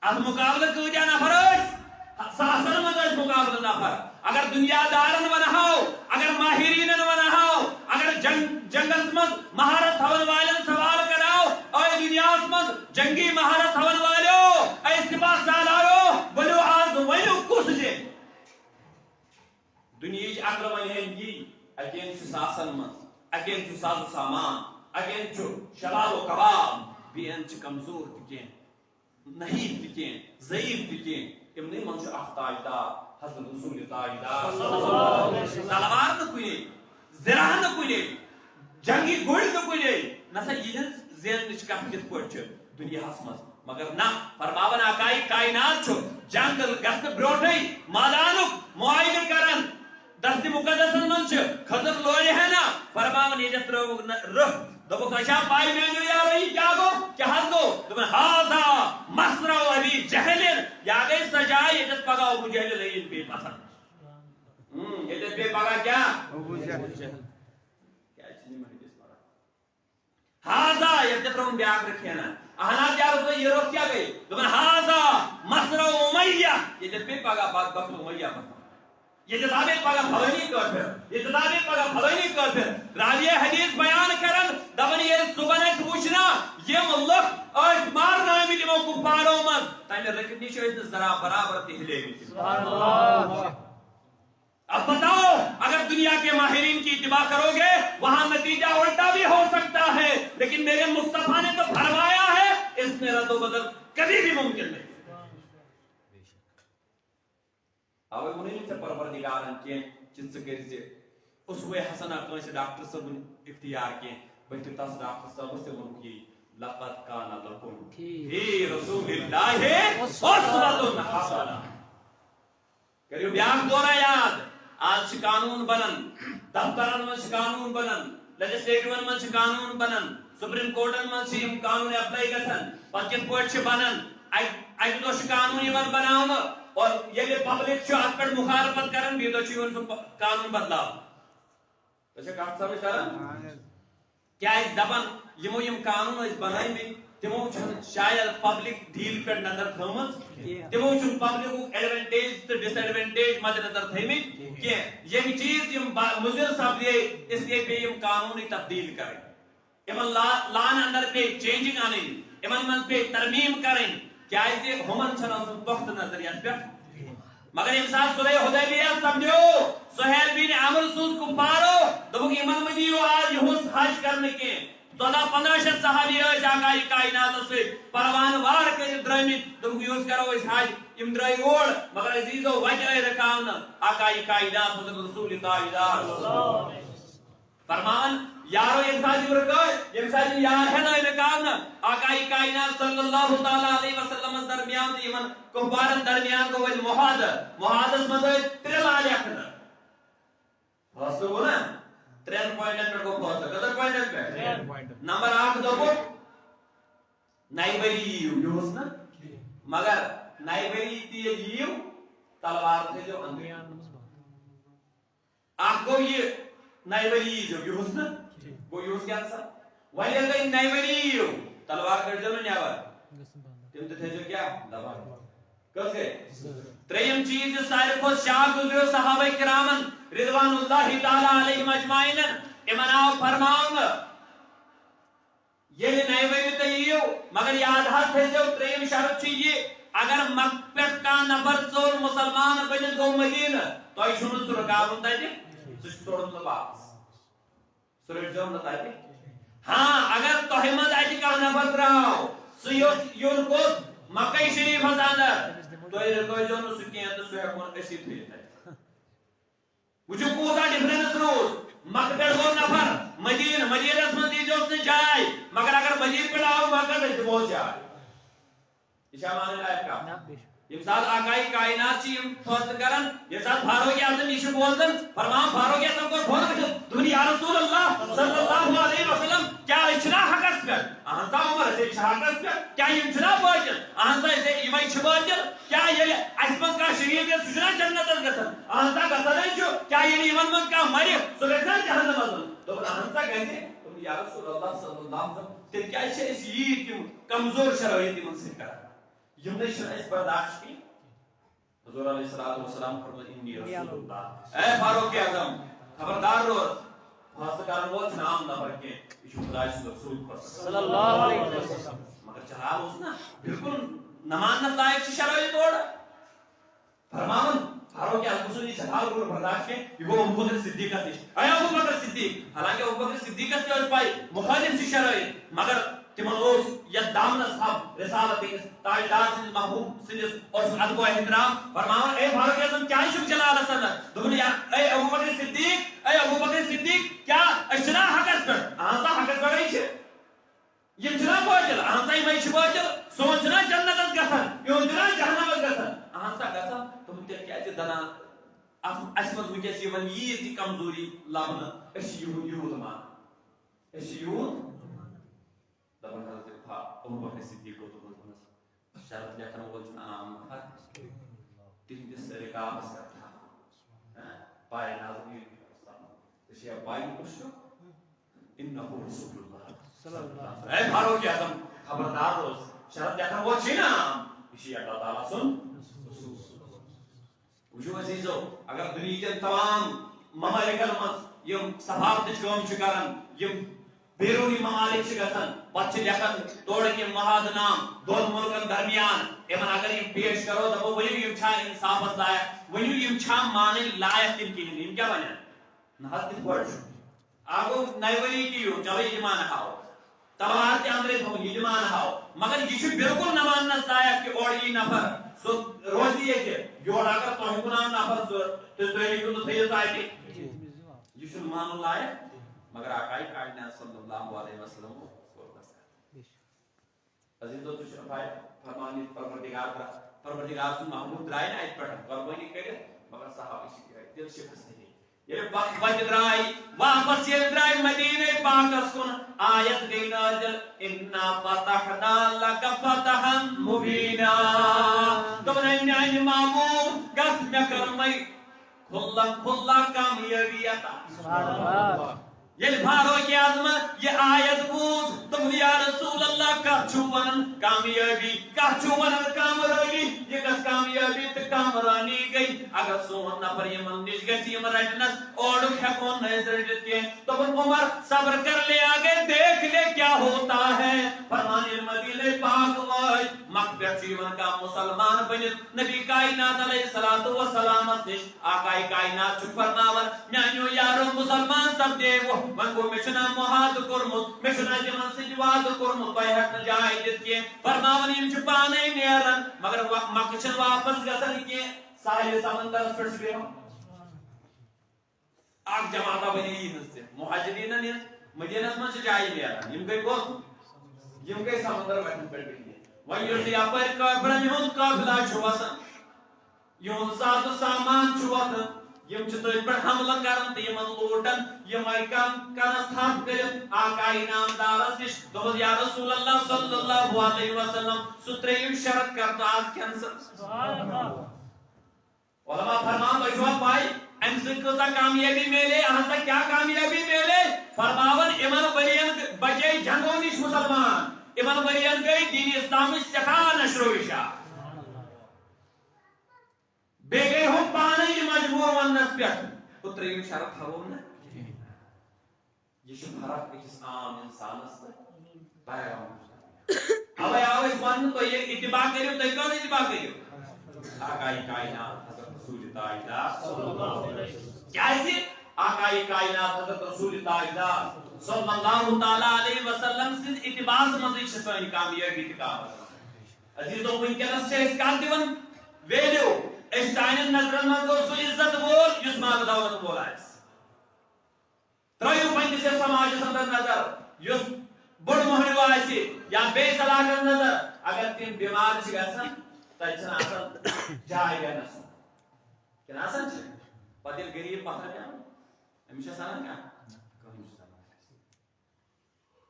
اتھ مقابلہٕ کۭتیاہ نفر ٲسۍ ساسن منٛز ٲسۍ مقابلہٕ نفر اگر دنیا دارن ونہو اگر ماہرینن ونہو اگر جنگس مز مہارت تھون والن سوال کراو اے دنیا مز جنگی مہارت تھون والو اے سپاہ سالارو بولو اکین ساسن من اکین ساز و سامان اکین شباب و کباب بیان کمزور تکین نہیں تکین ضعیف تکین امنی من اختاجدار حضرت رسول تاجدار تلوار نہ کنے زرہ نہ کنے جنگی گوڑ نہ کنے نسا یہ زین کت کت پہ دنیا مز مگر نہ فرماون آقائی کائنات جنگ گھن بروٹے مادانک معائنہ کرن دست مقدس من خضر لوئے ہے نا فرماون یہ ترو رخ دبک اچھا پائی میں یار یہ کیا گو کیا حد گو دبن ہاذا مسرع ابی جہل یا گئی سجائے یہ پگا ابو جہل لین بے پسند یہ بے پگا کیا ابو جہل کیا چیز میں اس پگا ہاذا یہ ترو بیاگ رکھے نا احناف یا رسول یہ روک کیا گئی دبن ہاذا مسرع امیہ یہ بے پگا بات بکر امیہ پسند یہ جتابے پاگا بھلنی کافر یہ جتابے پاگا بھلنی کافر راوی حدیث بیان کرن دبن یہ زبان اس پوچھنا یہ ملک آج مارنا ہے مجھے وہ کفاروں من تاہمیں رکھنی شو اس نے ذرا برابر تحلے گی سبحان اللہ اب بتاؤ اگر دنیا کے ماہرین کی اتباع کرو گے وہاں نتیجہ الٹا بھی ہو سکتا ہے لیکن میرے مصطفیٰ نے تو فرمایا ہے اس میں رد و بدل کبھی بھی ممکن نہیں آوے منہیں سے پروردگارن کے چنس کری سے اسوے حسنہ کنس ڈاکٹر صاحب اختیار کے بلکہ تاس ڈاکٹر صاحب سے منکی لقد کان لکم فی رسول اللہ اسوۃ حسنہ کریو بیاگ دورا یاد آج قانون بنن دفترن من قانون بنن لیجسلیٹیون من قانون بنن سپریم کورٹن من قانون اپلائی گژھن پتہ کتھ پٲٹھۍ چھِ بنن اکہ دۄہ چھُ قانون یِوان بناونہٕ اور یہ پبلک چھو ات پر مخالفت کرن بھی تو چھو قانون بدلاو تو کت سمجھ کرن کیا اس دبن یمو یم قانون اس بنائی میں تمو چھن شاید پبلک ڈیل پر نظر تھومس تمو چھن پبلک ایڈوانٹیج تو ڈس ایڈوانٹیج مد نظر تھیمی کہ یہ چیز یم مضر سپدے اس لیے پہ یم قانونی تبدیل کریں امن لان اندر پہ چینجنگ آنیں امن من پہ ترمیم کریں کیا اس یہ ہمن چھنا وقت نظریات پہ مگر انسان صلح حدیبیہ سمجھو سہیل بن عمرو سوز کفارو دبک ایمان مدیو آج یہوس حج کرنے کے 14-15 صحابی ہے آقای کائنات سے پروان وار کے درمیت دبک یوز کرو اس حج امدرائی اوڑ مگر عزیزو وجہ رکھاونا آقای کائنات حضرت رسول اللہ فرمان یارو انسان جی برکای انسان جی یار ہے نا رکھاونا آقای کائنات صلی اللہ علیہ وسلم درمیان دیمن کفارن درمیان کو وجہ محادث مدد تریل آلی اکھنا فاصلو گو نا 3 پوائنٹ کو فاصلو کدر پوائنٹ پہ نمبر 8 دو کو نائی بری یہ ہوس نا مگر نائی بری تیے جیو تلوار تھے جو اندر آخ گو یہ نائی بری جو یہ ہوس نا وہ یہ ہوس کیا سا ولی اگر نائی بری تلوار کر جو نا نیاور تم تھے جو کیا دبا کس گئے تریم چیز سائر کو شاہ گزریو صحابہ کرامن رضوان اللہ تعالی علیہ مجمعین امناو فرماؤں یہ نئے ویلی تیئیو مگر یاد ہاتھ ہے جو تریم شرط چیئے اگر مکپیٹ کا نفر چور مسلمان بجن گو مدین تو ای شنو سرکار ہوتا ہے جی سوچ توڑت لباس سرٹ جو ہوتا ہے ہاں اگر توہمت ایسی کا نفر راو سیون کو مکہ شریف ہزاندر تو یہ کوئی جو نو سکیں تو سویا کون ایسی تھیتا ہے وچو کوتا ڈیفرنس روز مکہ پر دو نفر مدین اسمن دیجو اس نے جائے مگر اگر مدین پر آؤ مکہ سے بہت جائے اشاہ مانے لائف کا امسال آقای کائنات چی فوزد کرن امسال فاروق اعظم ایشو بولدن فرمان فاروق اعظم کو بھول کچھ دونی یا رسول اللہ صلی اللہ علیہ وسلم کیا اشنا حق اس پر اہنسا عمر اسے اشنا حق اس پر کیا امچنا باجن اہنسا اسے ایمائی چھ باجن کیا یہ اسمت کا شریف یا سجنا جنت اس گسن اہنسا کا صدن جو کیا یہ ایمان مند کا مری سلیسان جہنم ازن تو اہنسا کہتے یا رسول اللہ صلی اللہ علیہ وسلم تیر کیا اس یہ کمزور شروعیتی منصف کرا یم نے شرع اس برداشت کی حضور علیہ السلام فرمائے انی رسول اللہ اے فاروق اعظم خبردار روز فاصل کارن وہ نام نہ بلکہ ایشو خدا رسول صلی اللہ علیہ وسلم مگر چلا اس نا بالکل نمانت لائق شرعی توڑ فرماون فاروق اعظم سن جلال کو برداشت کے یہ گو ابو بکر صدیق نش اے ابو بکر صدیق حالانکہ ابو بکر صدیق کے اس پائی مخالف سی شرائط مگر تمن اوس یا دامنس حب رسالت تاجدار سن محبوب سن اس ادب و احترام فرماون اے فاروق اعظم کیا شک جلال حسن دون یا اے ابو بکر صدیق کیا اشنا حقس پر آسا حقس پر ہے یہ چنا باجل آسا ہی میں باجل سوچنا جنت اس گسن یوجنا جہنم اس گسن آسا گسن تم تے کیا دنا اسمت وجس یمن یہ کمزوری لبن اش یہود مان اش یہود دبن حضرت ابو بکر صدیق کو تو شرط لکھن وول چھن عام حق تہندس رکابس تھا پائے ناظرین یہ پائے کچھ انه رسول اللہ صلی اللہ علیہ وسلم اے فاروق اعظم خبردار روز شرط لکھن وول چھن یہ اللہ تعالی سن وجو عزیزو اگر دنیا کے تمام ممالکن مز یم سفارتچ کام چھ کران یم بیرونی ممالک چھ گژھان پتہ چھ لکھان توڑن یم مہاد نام دون ملکن درمیان یمن اگر یم پیش کرو دپو ؤنِو یم چھا انصافس لائق ؤنِو یم چھا مانن لائق تم کہین یم کیا ونن نہ حض کت پٲٹھۍ آگو نیولی کیو چلو یہ مان ہاو تلوار تے اندرے تھون یہ مان ہاو مگر یہ چھ بالکل نہ ماننس لائق کہ اور یہ نفر سو روزی ہے کہ یور اگر تو گناہ نفر تو ہیکو تو تھیس آئے یہ چھ مان لائق مگر آقائی کائنات صلی اللہ علیہ وسلم کو عزیزو تو شفائی فرمانی پروردگار سن محمود درائی نا ایت پڑھا قربانی کرے مگر صحابی شکر دل شکست نہیں یہ وقت درائی واپس یہ درائی مدینہ پاکس کن آیت گئی نازل انا فتحنا لک فتحا مبینا تمہیں نیانی محمود گس میں کرمائی کھلا کامیابی عطا سبحان اللہ یہ فاروق اعظم یہ آیت بوز تم یا رسول اللہ کا چھوان کامیابی کا چھوان کامرانی یہ کس کامیابی تو کامرانی گئی اگر سون نفر یہ من نش گسی یہ رٹنس اور ہیکون نظر دیتے تو عمر صبر کر لے آگے دیکھ لے کیا ہوتا ہے فرمان مدینہ پاک وای مقبر جیون کا مسلمان بن نبی کائنات علیہ الصلوۃ والسلام نش آقا کائنات چھ فرماون میانو یارو مسلمان سب دے من کو مشنا محاد کرمت مشنا جمن سجواد کرمت بے حق جائے دت کے فرماون یم چھ پانے نیرن مگر مکشن واپس گسن کے ساحل سمندر پھٹ گئے اک جماعت بنی ہنس مہاجرین نے مدینہ من جائے نیرن یم گئی گوت یم گئی سمندر وٹن پھٹ گئے وۄنۍ یُس یپٲرۍ کٲفرن ہُنٛد قٲفلہ چھُ وسان یِہُنٛد ساز و سامان چھُ وۄتھان یم چھ تٔتھۍ پٮ۪ٹھ حملہٕ کران تہٕ یمن لوٗٹان یِمے کنس تھپھ کٔرِتھ آقا انعامدارس نش دوٚپُس یا رسول اللہ صلی اللہ علیہ وسلم سُہ ترٛیٚیِم شرط کر تو آز کینسل علماء فرمان تۄہہِ چھُوا پاے امہِ سۭتۍ کۭژاہ کامیٲبی میلے اہسا کیا کامیٲبی میلے فرماون یمن ؤرین بچے جنگو نش مسلمان یمن ؤرین گئی دین اسلامٕچ سٮ۪ٹھاہ نشر و اشاع بیٚیہِ گٔے ہُم پانے مجبور وننس پٮ۪ٹھ ہُہ ترٛیٚیِم شرط تھاوو نہ یہ چھُ فرق أکِس عام انسانس تہٕ پیغمبرس اوے آو أسۍ وننہٕ تُہۍ ییٚلہِ اتباع کٔرِو تُہۍ کٔر اتباع کٔرِو آقائی کائنات حضرت رسول تاجدار صلی اللہ علیہ وسلم کیازِ آقائی کائنات حضرت رسول تاجدار صلی اللہ تعالی علیہ وسلم سٕنٛدِ اتباعس منٛزٕے چھِ سٲنۍ کامیٲبی تہٕ کامیٲبی عزیزو وٕنکیٚنس چھِ أسۍ کتھ دِوان ویلیو اس سانین نظرن من گو سو عزت وول یس مال دولت وول آس ترٛٲیِو پننِس یتھ سماجس اندر نظر یس بوڑ مہنیو آسہِ یا بیٚیِس علاقس نظر اگر تِم بیمار چھِ گژھان تتہِ چھنہٕ آسان جاے بیٚہنس کِنہٕ آسان چھِ پتہٕ ییٚلہِ غریٖب پتھر پیٚوان أمِس چھا سنان کانٛہہ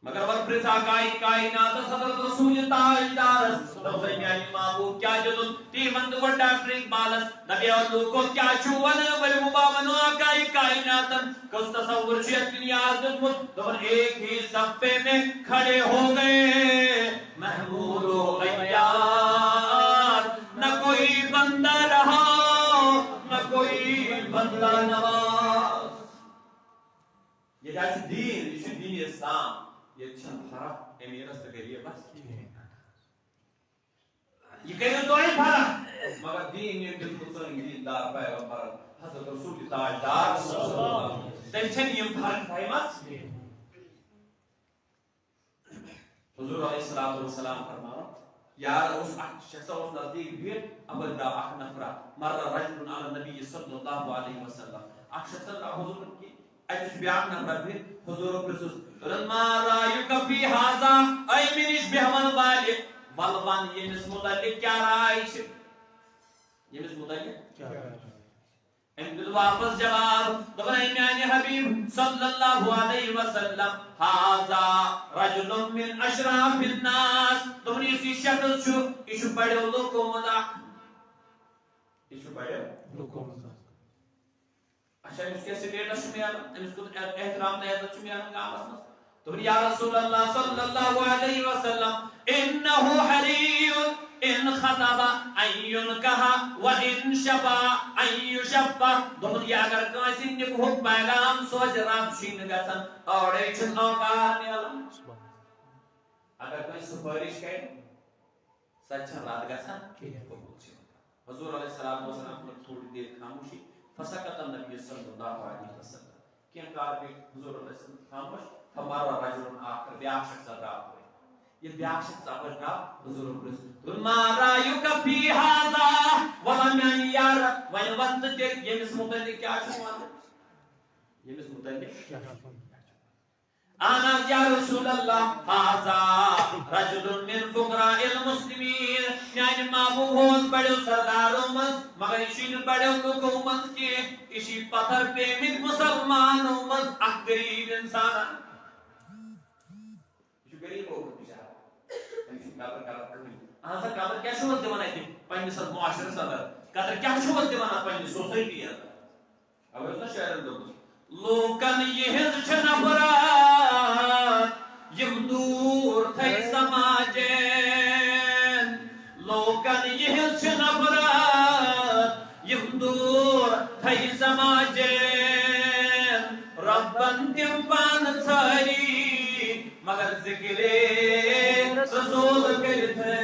مگر ور پرٛژھ آقائی کائناتس حضرت رسول تاجدارس دوٚپُس میانہِ محبوب کیا دِتُن تی ون تہٕ گۄڈٕ ڈاکٹر اقبالس نبی اور لوٗکو کیٛاہ چھُو ونان ؤلِو بہٕ ونو آقائی کائناتن کُس تصور چھُ یتھ دُنیاہس دیُتمُت دوٚپُن ایک ہی صفے میں کھڑے ہو گئے محمود و غیار نہ کوئی بندہ رہا نہ کوئی بندہ نواز یہ چھُ دین یہ چھُ دین اسلام یہ چھنہٕ فرق امیرس تہٕ غریبس یہ کٔرِو تُہۍ فرق مگر دین یہِ بالکل سٲنۍ دین دیندار پیغمبر حضرت رسول تاجدار صلی اللہ علیہ وسلم تیچھن یم فرق تھائیمت حضور علیہ السلام فرمانا یار اس شخص اس نزدیک بھیڑ ابل دا اخ نفرہ مر رجل علی النبی صلی اللہ علیہ وسلم اخ شخص حضور کی اجش بیاک نفر بھیڑ حضور پرسوس رنما رایک فی حاضا ای منش بہمن والی والوان یمس متعلق کیا رائے یمس متعلق کیا رائے امدد واپس جواب دبنا میانی حبیب صلی اللہ علیہ وسلم حاضا رجل من اشراف الناس دبنی اسی شخص چھو ایشو بڑے لوگوں مزاق ایشو بڑے لوگوں مزاق اچھا اس کے سٹیٹس شمیانا اس کو احترام نیازت شمیانا گام اسمس دبنی یا رسول اللہ صلی اللہ علیہ وسلم انہو حریون ان خطب این کہا و ان شفا این شفا دنیا اگر کسی نکو پیغام سوچ رب شین گسن اور ایچن اوکار میلن اگر کوئی سفارش کہے سچن رات گسن حضور علیہ السلام نے تھوڑی دیر خاموشی فسکت النبی صلی اللہ علیہ وسلم کین کار بھی حضور علیہ السلام خاموش ہمارا رجل آخر بیاک شخص رات ہوئے یہ بیاک شخص اپر کا حضور پرس ما رایک فی حاضا ولم یار وین وقت تک یہ اس متعلق کیا چھوانا یہ اس متعلق کیا چھوانا آنا یا رسول اللہ حاضا رجل من فقراء المسلمین یعنی مابو ہوز بڑے سرداروں مز مگر اشین بڑے لوگوں مز کے اسی پتھر پہ من مسلمانوں مز اک غریب انسانا اسی غریب ہوگا قدر قدر کیا شو دیوان ہے پنی سب معاشر صدر قدر کیا شو دیوان پنی سوسائٹی ہے اب اس نے شاعر دو لوکن یہ چھنا برات یم دور تھے سماجین لوکن یہ چھنا برات یم دور تھے سماجین ربن تیم پان ساری مگر ذکرے رسول کرتے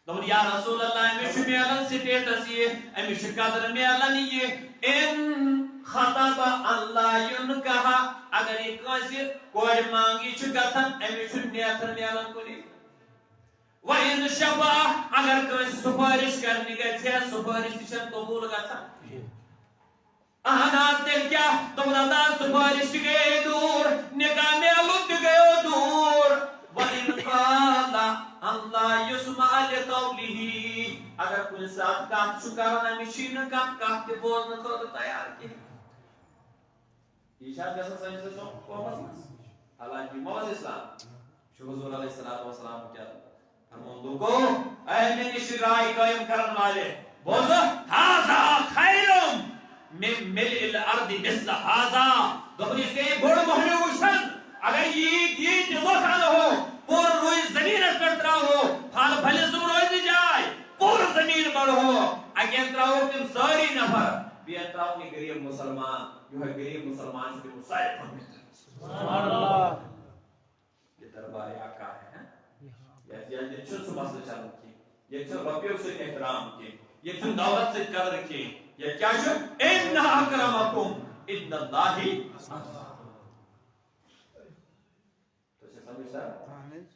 دون یا رسول اللہ امیش میلن سٹیٹس یہ امیش قدر میلن یہ ان خطب اللہ ینکہا اگر ایک کسی کوئی مانگی چکتن امیش نیتر میلن کنی وَإِنْ شَفَا اگر کوئی سفارش کرنی گئے تھے سفارش تشن قبول گتا آناز دل کیا تم رضا سفارش گئے دور نکاح میں لُت گئے دور وَإِنْ قَالَ اللہ یسمع لِقَوْلِهِ اگر کوئی ساتھ کام چکارنا مشین کام تے بولنا خود تیار کی ایشاد جیسا سمجھ سے سو قومت حالانکہ موز اسلام شو حضور علیہ السلام کیا فرمون لوگو اے میں شرائع قائم کرن والے بوزو حاضا خیرم من ملء الارض مثل حاضا دبنی سے بڑ محلو وشن اگر یہ دین لوکان ہو پور روی زمین پر ترا ہو پھل پھل زم روی جائے پور زمین پر ہو اگر تراو تم ساری نفر بھی تراو کی غریب مسلمان جو ہے غریب مسلمان جو مسائل سبحان اللہ یہ دربار آقا ہے یہ چھو مسئلہ چلو کی یہ چھو ربیوں سے احترام کی یہ چھو دولت سے قدر کی یہ کیا چھو ان اکرمکم ان اللہ تو سے سمجھتا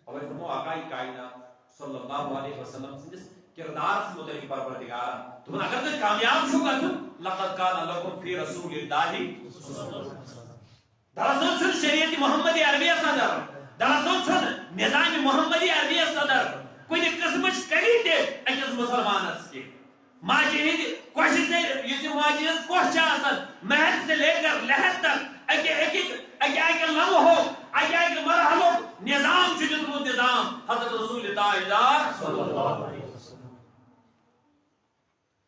اور فرمو آقای کائنات صلی اللہ علیہ وسلم سے کردار سے متعلق پروردگار تم اگر تو کامیاب چھو گا تم لقد کان لکم فی رسول اللہ دراصل چھو شریعت محمدی عربیہ صدر دراصل چھو نظام محمدی عربیہ صدر کوئی قسمش کری دے اکیس مسلمانت کی ماجی ہی کوشش سے یہ ماجی ہی کوشش آسن محل سے لے کر لہت تک اکی لمح ہو اکی مرحلو نظام چجد وہ نظام حضرت رسول تاجدار صلی اللہ علیہ وسلم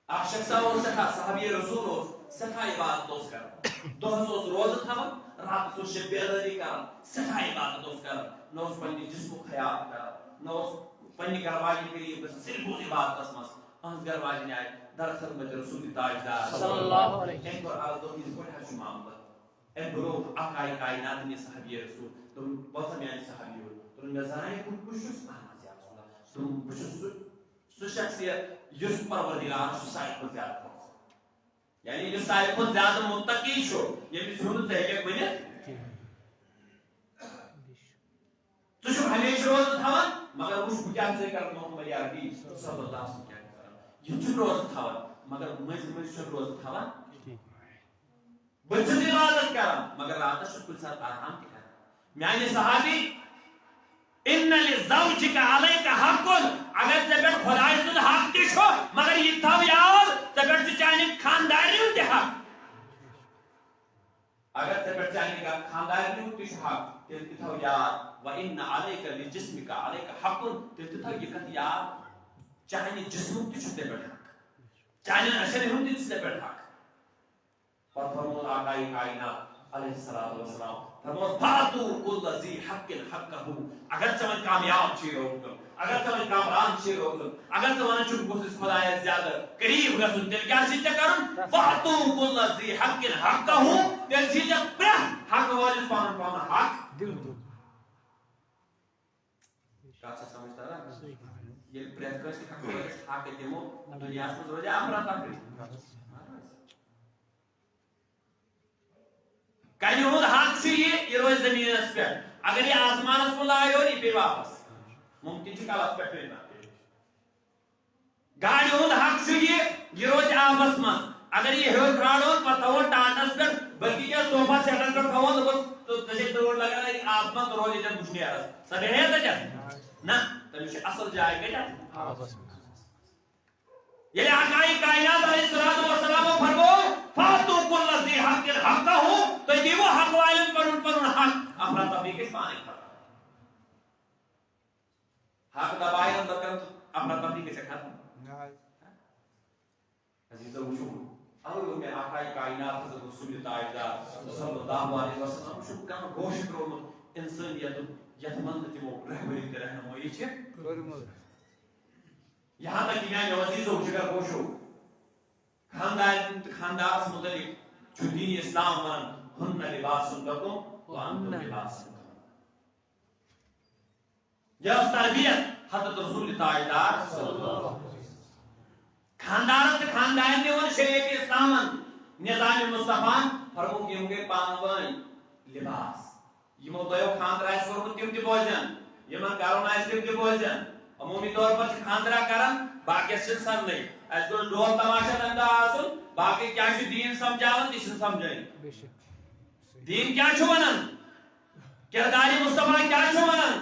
آپ شخصا ہو سکھا صحابی رسول ہو سکھا عبادت دوست کر دو حسوس روز تھا رات سو شب بیداری کر سکھا عبادت دوست کر نو اس پنی جسم و خیال کر نو اس پنی گرواجی کری صرف اس عبادت اسمس انس گرواجی نے آئے در خدمت رسول تاجدار صلی اللہ علیہ وسلم ان پر آل دو ہیز بڑھا شمام پر ان بروف اقائی کائنات میں صحابی رسول تم بہت سمیانی صحابی ہو تم نظرائے کن کشس آنا سیا رسول تم بشس سو شخصیت یس پروردگار ساروی کھۄتہٕ زیادٕ خۄش یعنی ییٚمِس ساروی کھۄتہٕ زیادٕ متقی چھُ ییٚمِس ہیوٚن ژٕ ہیٚککھ ؤنِتھ ژٕ چھُکھ ہمیشہِ روزٕ تھاوان مگر وٕچھ بہٕ کیٛاہ ژٕ کران محمد عربی صلی اللہ علیہ وسلم کیٛاہ کران یہِ چھُنہٕ روزٕ تھاوان مگر مٔنٛزۍ مٔنٛزۍ چھُنہٕ روزٕ تھاوان بہٕ چھُس عبادت کران مگر راتس چھُس کُنہِ ساتہٕ آرام تہِ کران میانہِ صحابی ان لزوجک علیک حق اگر ژےٚ پٮ۪ٹھ خۄداے سُنٛد حق تہِ چھُ مگر یہِ تھاو یاد ژےٚ پٮ۪ٹھ چھُ چانہِ خاندارنہِ ہُنٛد تہِ حق اگر ژےٚ پٮ۪ٹھ چانہِ خاندارنہِ ہُنٛد تہِ چھُ حق تیٚلہِ تہِ تھاو یاد وَإِنَّ عَلَيْكَ لِجِسْمِكَ عَلَيْكَ حَقٌ تیٚلہِ تہِ تھاو یہِ کتھ یاد چانہِ جسمُک تہِ چھُ ژےٚ پٮ۪ٹھ حق چانٮ۪ن اَشَن ہُنٛد تہِ چھُ ژےٚ پٮ۪ٹھ حق پتہٕ فرمووُن آقائے کائنات علیہ الصلوۃ والسلام فرمووُس فاتو کل ذی حق حقہ اگر ژےٚ وۄنۍ کامیاب چھُے روزُن اگر ژےٚ وۄنۍ کامران چھُے روزُن اگر ژٕ وَنان چھُکھ بہٕ چھُس خۄدایس زیادٕ قریٖب گژھُن تیٚلہِ کیٛاہ چھُے ژےٚ کَرُن فاتو کل ذی حق حقہ تیٚلہِ چھُے ژےٚ پرٛٮ۪تھ حق وٲلِس پنُن پنُن حق دیُن کتھ چھےٚ سمجھ تران ییٚلہِ پرٛٮ۪تھ کٲنٛسہِ حق وٲلِس حق دِمو دُنیاہس منٛز روزِ افراتفری کنہِ ہُنٛد حق چھُ یہِ روزِ زٔمیٖنس پٮ۪ٹھ اگر یہِ آسمانس کُن لایو یہِ پیٚیہِ واپس مُمکِن چھُ کلس پٮ۪ٹھ پیٚیہِ گاڑِ ہُنٛد حق چھُ یہِ روزِ آبس منٛز اگر یہِ ہیوٚر کھالون پتہٕ تھاوون ٹاٹس پٮ۪ٹھ بلکہِ کیٛاہ صوفا سیٹس پٮ۪ٹھ تھاوون دپوس ژےٚ چھے تۭر لگان آبس منٛز روز ییٚتٮ۪ن وٕشنیرس سۄ بیٚہیا تتٮ۪تھ نہ تٔمِس چھِ اصل جاے کتٮ۪تھ آبس منٛز ییٚلہِ آقائے کائنات علیہ الصلوۃ والسلام فرموو فاتو کل ذی حق حقہ تُہۍ دِیِو حق والٮ۪ن پنُن پنُن حق افراتفری گژھِ پانے ختم حق دبایَن لُکن افراتفری گژھِ ختم عزیزو وٕچھو اَوَے ووٚن مےٚ آقائے کائنات حضرت رسول تاجدار صلی اللہ علیہ وسلم چھُ کانٛہہ گوشہٕ ترٛوومُت اِنسٲنیتُک یتھ منٛز نہٕ تِمو رہبری تہٕ رہنمٲیی چھِ کٔرمٕژ یہاں تک کہ میانیو عزیزو جگر گوشو خاندارس متعلق چھُ دین اسلام ونان ہن لباس لکم وانتم لباس لہم یہ ٲس تربیت حضرت رسول تاجدار صلی اللہ علیہ وسلم خاندارس تہٕ خاندارنہِ ووٚن شریعت اسلامن نظام مصطفیٰ فرمووُکھ یِم گٔے پانہٕ ؤنۍ لباس یِمو دۄیو خاندر آسہِ کوٚرمُت تِم تہِ بوزن یِمن کرُن آسہِ تِم تہِ بوزن عمومی طور پر خاندرا کران باقیس چھِ سمجھنٕے اَسہِ گوٚژھ ڈول تماشا دنٛدٕ آسُن باقٕے کیٛاہ چھُ دیٖن سمجھاوان تہِ چھِنہٕ سمجھٲنی دیٖن کیٛاہ چھُ ونان کردارِ مصطفیٰ کیٛاہ چھُ ونان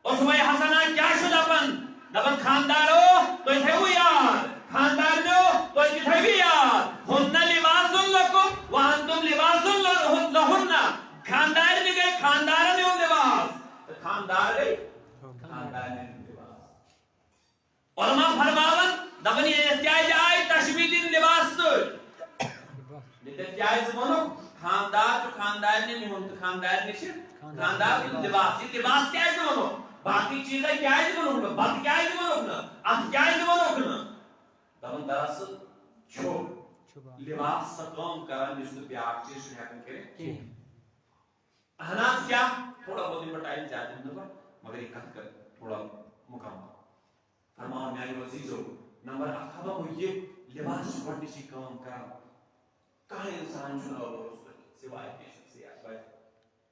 اسوہ حسنہ کیٛاہ چھُ دپان خاندارو تُہۍ تھٲیِو یاد خاندارنیو تُہۍ تہِ تھٲیِو یاد ہُنہ لباس لکم وانتم لباس لہن خاندارنہِ گٔے خاندارن ہُنٛد لباس تہٕ خاندار گٔے خاندارنہِ ہُنٛد لباس علماء فرماون دپان ییٚتٮ۪تھ کیٛازِ آیہِ تشبیہ دِنہٕ لباس سۭتۍ ییٚتٮ۪تھ کیٛازِ ووٚنُکھ خاندار چھُ خاندارنہِ ہُنٛد تہٕ خاندارنہِ چھِ خاندار سُنٛد لباس یہِ لباس کیٛازِ ووٚنُکھ باقٕے چیٖزا کیٛازِ ووٚنُکھ نہٕ بتہٕ کیٛازِ ووٚنُکھ نہٕ اتھ کیٛازِ ووٚنُکھ نہٕ دپان دراصل چھُ لباس سۄ کٲم کران یُس نہٕ بیٛاکھ چیٖز چھُنہٕ ہٮ۪کان کٔرِتھ اہن حظ کیٛاہ تھوڑا بہت دِمہٕ بہٕ ٹایم زیادٕ دِمہٕ نہٕ بہٕ مگر یہِ کتھ کر تھوڑا مکمل فرماوان میانیو عزیزو نمبر اکھ ہسا گوٚو یہِ لباس چھُ گۄڈنِچی کٲم کران کانٛہہ انسان چھُنہٕ ٲوٕ روزمُت سوائے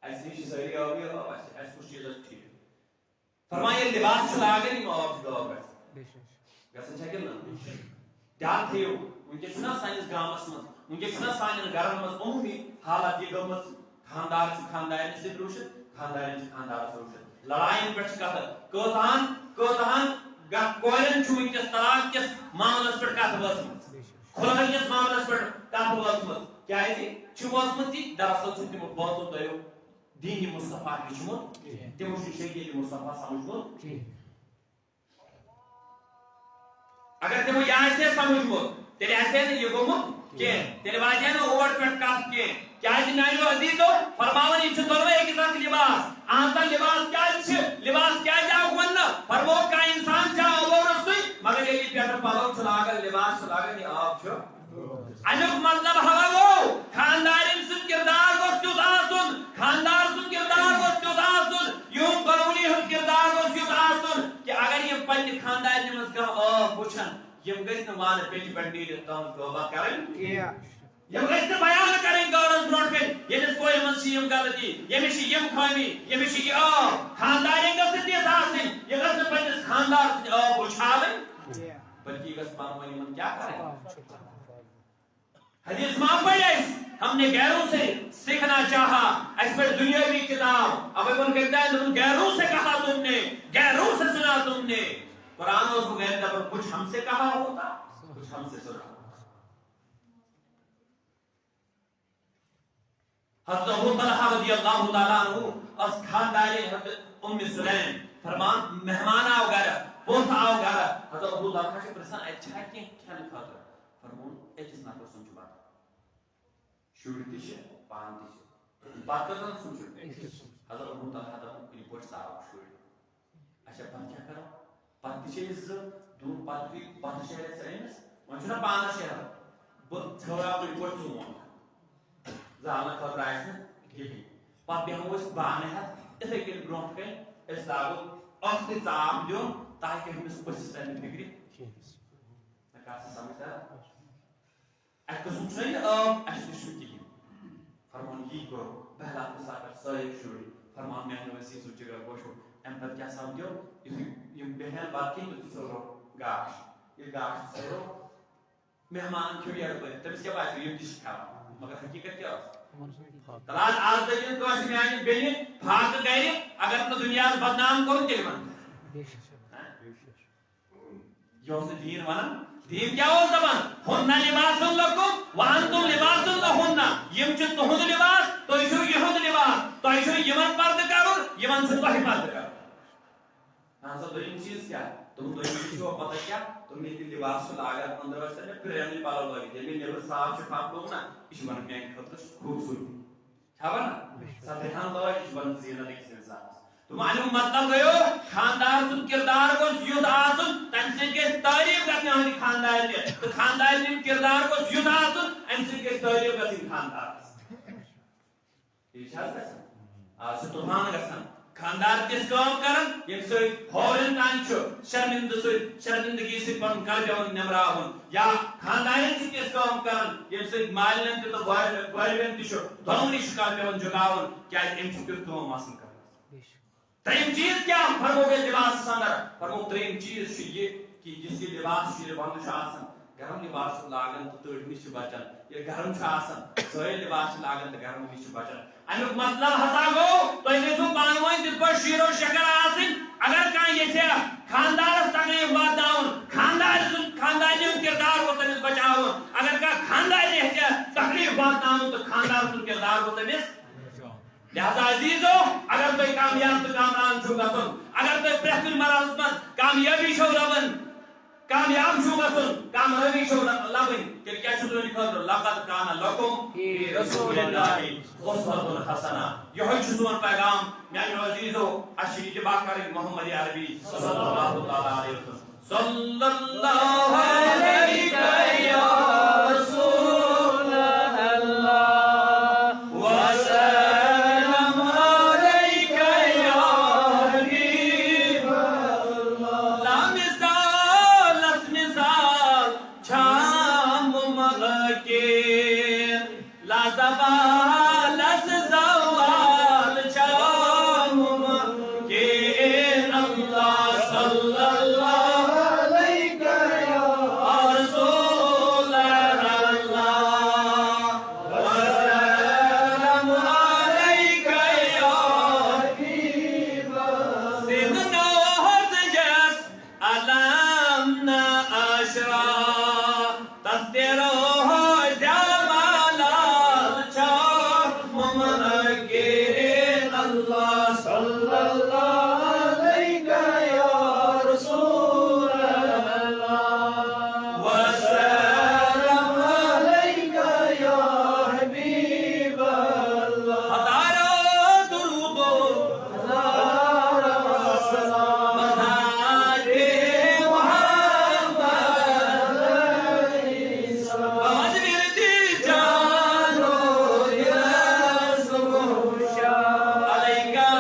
اَسہِ نِش چھِ سٲری ٲوٕے ٲو اَسہِ کُس چیٖز چھُ ٹھیٖک فرماوان ییٚلہِ لباس چھُ لاگان یِم ٲو چھِ غٲب گژھان چھا کِنہٕ نہ دیان تھٲیِو وٕنکیٚس چھُنہ سٲنِس گامس منٛز وٕنکیٚس چھُنہ سانٮ۪ن گرن منٛز عموٗمی حالات یہِ گٔمٕژ خاندار چھُ خاندارنہِ سۭتۍ روٗزِتھ خاندارٮ۪ن چھِ خاندارس روٗزِتھ لڑاین پٮ۪ٹھ چھِ کتھ کۭژاہن کورٮ۪ن چھُ وٕنکیٚس طلاق کِس معاملس پٮ۪ٹھ کتھ وٲژمٕژ خُلہٕ کِس معاملس پٮ۪ٹھ کتھ وٲژمٕژ کیٛازِ چھِ وٲژمٕژ یہِ دراصل چھُ تِمو بٲژو دۄیو دیٖنہِ مصطفیٰ ہیٚچھمُت تِمو چھُ شریعت مصطفیٰ سمجھمُت اگر تِمو یہِ آسہِ ہے سمجھمُت تیٚلہِ آسہِ ہے نہٕ یہِ گوٚمُت کینٛہہ تیٚلہِ واتہِ ہا نہٕ اور پٮ۪ٹھ کتھ کینٛہہ کیٛازِ میانیو عزیزو فرماوان یِم چھِ دۄنوے أکِس اکھ لباس اہن سا لباس کیٛازِ چھِ لباس کیٛازِ آو وننہٕ فرمووُکھ کانٛہہ انسان چھُ آبو روٚستُے مگر ییٚلہِ یہِ پٮ۪ٹھٕ پلو چھُ لاگان لباس چھُ لاگان یہِ آب چھُ امیُک مطلب ہوا گوٚو خاندارٮ۪ن سُنٛد کردار گوٚژھ تیُتھ آسُن خاندار سُنٛد کردار گوٚژھ تیُتھ آسُن یِہُنٛد قانوٗنی ہُنٛد کردار گوٚژھ یُتھ آسُن کہِ اگر یِم پننہِ خاندارنہِ منٛز کانٛہہ یم گژھِ نہٕ وانہٕ پیٚٹہِ پٮ۪ٹھ نیٖرِتھ تہنٛز غٲبت کَرٕنۍ یم گژھِ نہٕ بیان کَرٕنۍ گاڈس برونٛٹھ کَنہِ ییٚمِس کورِ منٛز چھِ یم غلطی ییٚمِس چھِ یم خٲمی ییٚمِس چھِ یہِ عٲب خاندارٮ۪ن گٔژھ نہٕ تِژھ آسٕنۍ یہِ گٔژھ نہٕ پنٛنِس خاندار سٕنٛدِ عٲب اُچھالٕنۍ بلکہ یہ گژھِ پانہٕ ؤنۍ یِمن کیٛاہ کَرٕنۍ حدیث ماں پڑھ ہم نے غیروں سے سیکھنا چاہا اس پر دنیاوی کتاب اب ابن کہتا ہے تم غیروں سے کہا تم نے غیروں سے سنا تم نے قرآن اس کو کہتا ہے کچھ ہم سے کہا ہوتا کچھ ہم سے سنا حضرت ابو طلحہ رضی اللہ تعالیٰ عنہ اس خاندار حضرت ام سلیم فرمان مہمان آو گھر پوت آو گھر حضرت ابو طلحہ سے پرسان اچھا کیا کھیل خاطر فرمون اچھس نفر سن چھو بات شُر تہِ چھِ پان تہِ چھِ پتہٕ کٔژن سُنٛد چھُ حضرت ابو طلحہ دوٚپُن یِتھ پٲٹھۍ صاف شُرۍ اچھا پتہٕ کیٛاہ کرو پتہٕ تہِ چھِ أسۍ زٕ دوٚپُن پتہٕ تہِ بتہٕ شیرے ژٕ أمِس وۄنۍ چھُنہ پانس شیران بہٕ ژھٲراو یِتھ پٲٹھۍ ژوٗنٛٹھ زالنہٕ خٲطرٕ آسہِ نہٕ کِہیٖنۍ پتہٕ بیٚہمو أسۍ بانہٕ ہٮ۪تھ یِتھٕے کٔنۍ برونٛٹھ کَنۍ أسۍ لاگو اکھ تہِ ژاپ دیُن تاکہِ أمِس پٔژھِس ژَلہِ نہٕ فِکرِ مےٚ کَر ژٕ سمجھ تران اَکہِ قٕسمُک چھُنہ یہِ عٲب اَسہِ تہِ چھُنہٕ کِہیٖنۍ فرمان یی کوٚر پہلا قصہ کر سٲری شُرۍ فرمان میانہِ وسیع سُہ جگہ گوٚو اَمہِ پتہٕ کیٛاہ سپدیو یِتھُے یِم بیٚہن بتہٕ کھٮ۪نہِ تہٕ ژٔلو گاش ییٚلہِ گاش ژٔلو مہمان کھیوٚو یَرٕ بٔرِتھ تٔمِس کیٛاہ باسیو یِم تہِ چھِ کھٮ۪وان مگر حقیٖقت کیٛاہ ٲس تلہٕ آز دٔپِنۍ کٲنٛسہِ میانہِ بیٚنہِ فاقہٕ گرِ اگر نہٕ دُنیاہس بدنام کوٚرُن تیٚلہِ وَن یہِ اوس نہٕ دیٖن وَنان دیٖن کیٛاہ اوس دَپان ہُنَّ لِباسٌ لَکُم وَأَنتُم لِباسٌ لَہُنَّ یِم چھِ تُہُنٛد لِباس تُہۍ چھِو یِہُنٛد لِباس تۄہہِ چھُو یِمن پردٕ کَرُن یِمن چھُ تۄہہِ پردٕ کَرُن اہن سا دوٚیِم چیٖز کیٛاہ دوٚپُن دوٚیِم چیٖز چھُوا پتہ کیٛاہ دوٚپُن ییٚلہِ تہِ لِباس چھُ لاگان أنٛدرٕ ٲسۍ مےٚ پرٛٲنی پَلو لٲگِتھ ییٚلہِ مےٚ نیٚبرٕ صاف چھُ پھَکھ لوگ نا یہِ چھُ وَنان میٛانہِ خٲطرٕ خوٗبصوٗرتی چھا وَنان سۄ دِہان لٲج یہِ چھُ وَنان زیٖنت أکِس اِنسانَس دوٚپُن اَمیُک مطلب گٔیو خاندار سُنٛد کِردار گوٚژھ یُتھ آسُن تَمہِ سۭتۍ گژھِ تعریٖف گژھٕنۍ أہٕنٛدِ خاندارنہِ تہٕ خاندارنہِ ہُنٛد کِردار گوٚژھ یُتھ آسُن اَمہِ سۭتۍ گژھِ تعریٖف گژھٕنۍ خاندارس ٹھیٖک چھا حظ گژھان آز چھُ طوٗفان گژھان خاندار تِژھ کٲم کران ییٚمہِ سۭتۍ کھورٮ۪ن تانۍ چھُ شرمِندٕ سۭتۍ شرمِندگی سۭتۍ پنُن گرٕ پیوان نٮ۪مراوُن یا خاندارٮ۪ن چھِ تِژھ کٲم کران ییٚمہِ سۭتۍ مالٮ۪ن تہِ تہٕ گورٮ۪ن تہِ چھُ دۄنوٕنی چھُ کَتھ پیوان جُگاوُن کیازِ أمۍ چھُ تیُتھ کٲم آسان کران ترٛیٚیِم چیٖز کیٛاہ فرموو أسۍ لِباسَس اندر فرموو ترٛیٚیِم چیٖز چھُ یہِ کہِ یُس یہِ لِباس چھُ ییٚلہِ وَندٕ چھُ آسان گرم لِباس چھُ لاگان تہٕ تۭرِ نِش چھُ بچان ییٚلہِ گرم چھُ آسان سٲری لِباس چھِ لاگان تہٕ گرم نِش چھُ بچان امیُک مطلب ہسا گوٚو تُہۍ گٔژھِو پانہٕ ؤنۍ تِتھ پٲٹھۍ شیٖرو شکر آسٕنۍ اگر کانٛہہ یژھِ خاندارس تکلیٖف واتناوُن خاندارنہِ ہُنٛد کِردار گوٚژھ تٔمِس بچاوُن اگر کانٛہہ خاندارنہِ ہیٚژِ تکلیٖف واتناوُن تہٕ خاندار سُنٛد کِردار گوٚژھ تٔمِس لہذا عزیٖزو اگر تُہۍ کامیاب تہٕ کامران چھُو گژھُن اگر تُہۍ پرٛٮ۪تھ کُنہِ مرحلس منٛز کامیٲبی چھو لبان کامیاب چھُو گژھُن کامیٲبی چھو لبٕنۍ تیٚلہِ کیٛاہ چھُ تُہٕنٛدِ خٲطرٕ لقد کانَ لَکُم فی رسوٗلِ اللہِ اُسوَةٌ حسنہ یِہوٚے چھُ سون پیغام میانیو عزیٖزو اَسہِ چھِ اتباع کَرٕنۍ محمدِ عربی صلی اللہ تعالیٰ علیہ وسلم صلی اللہ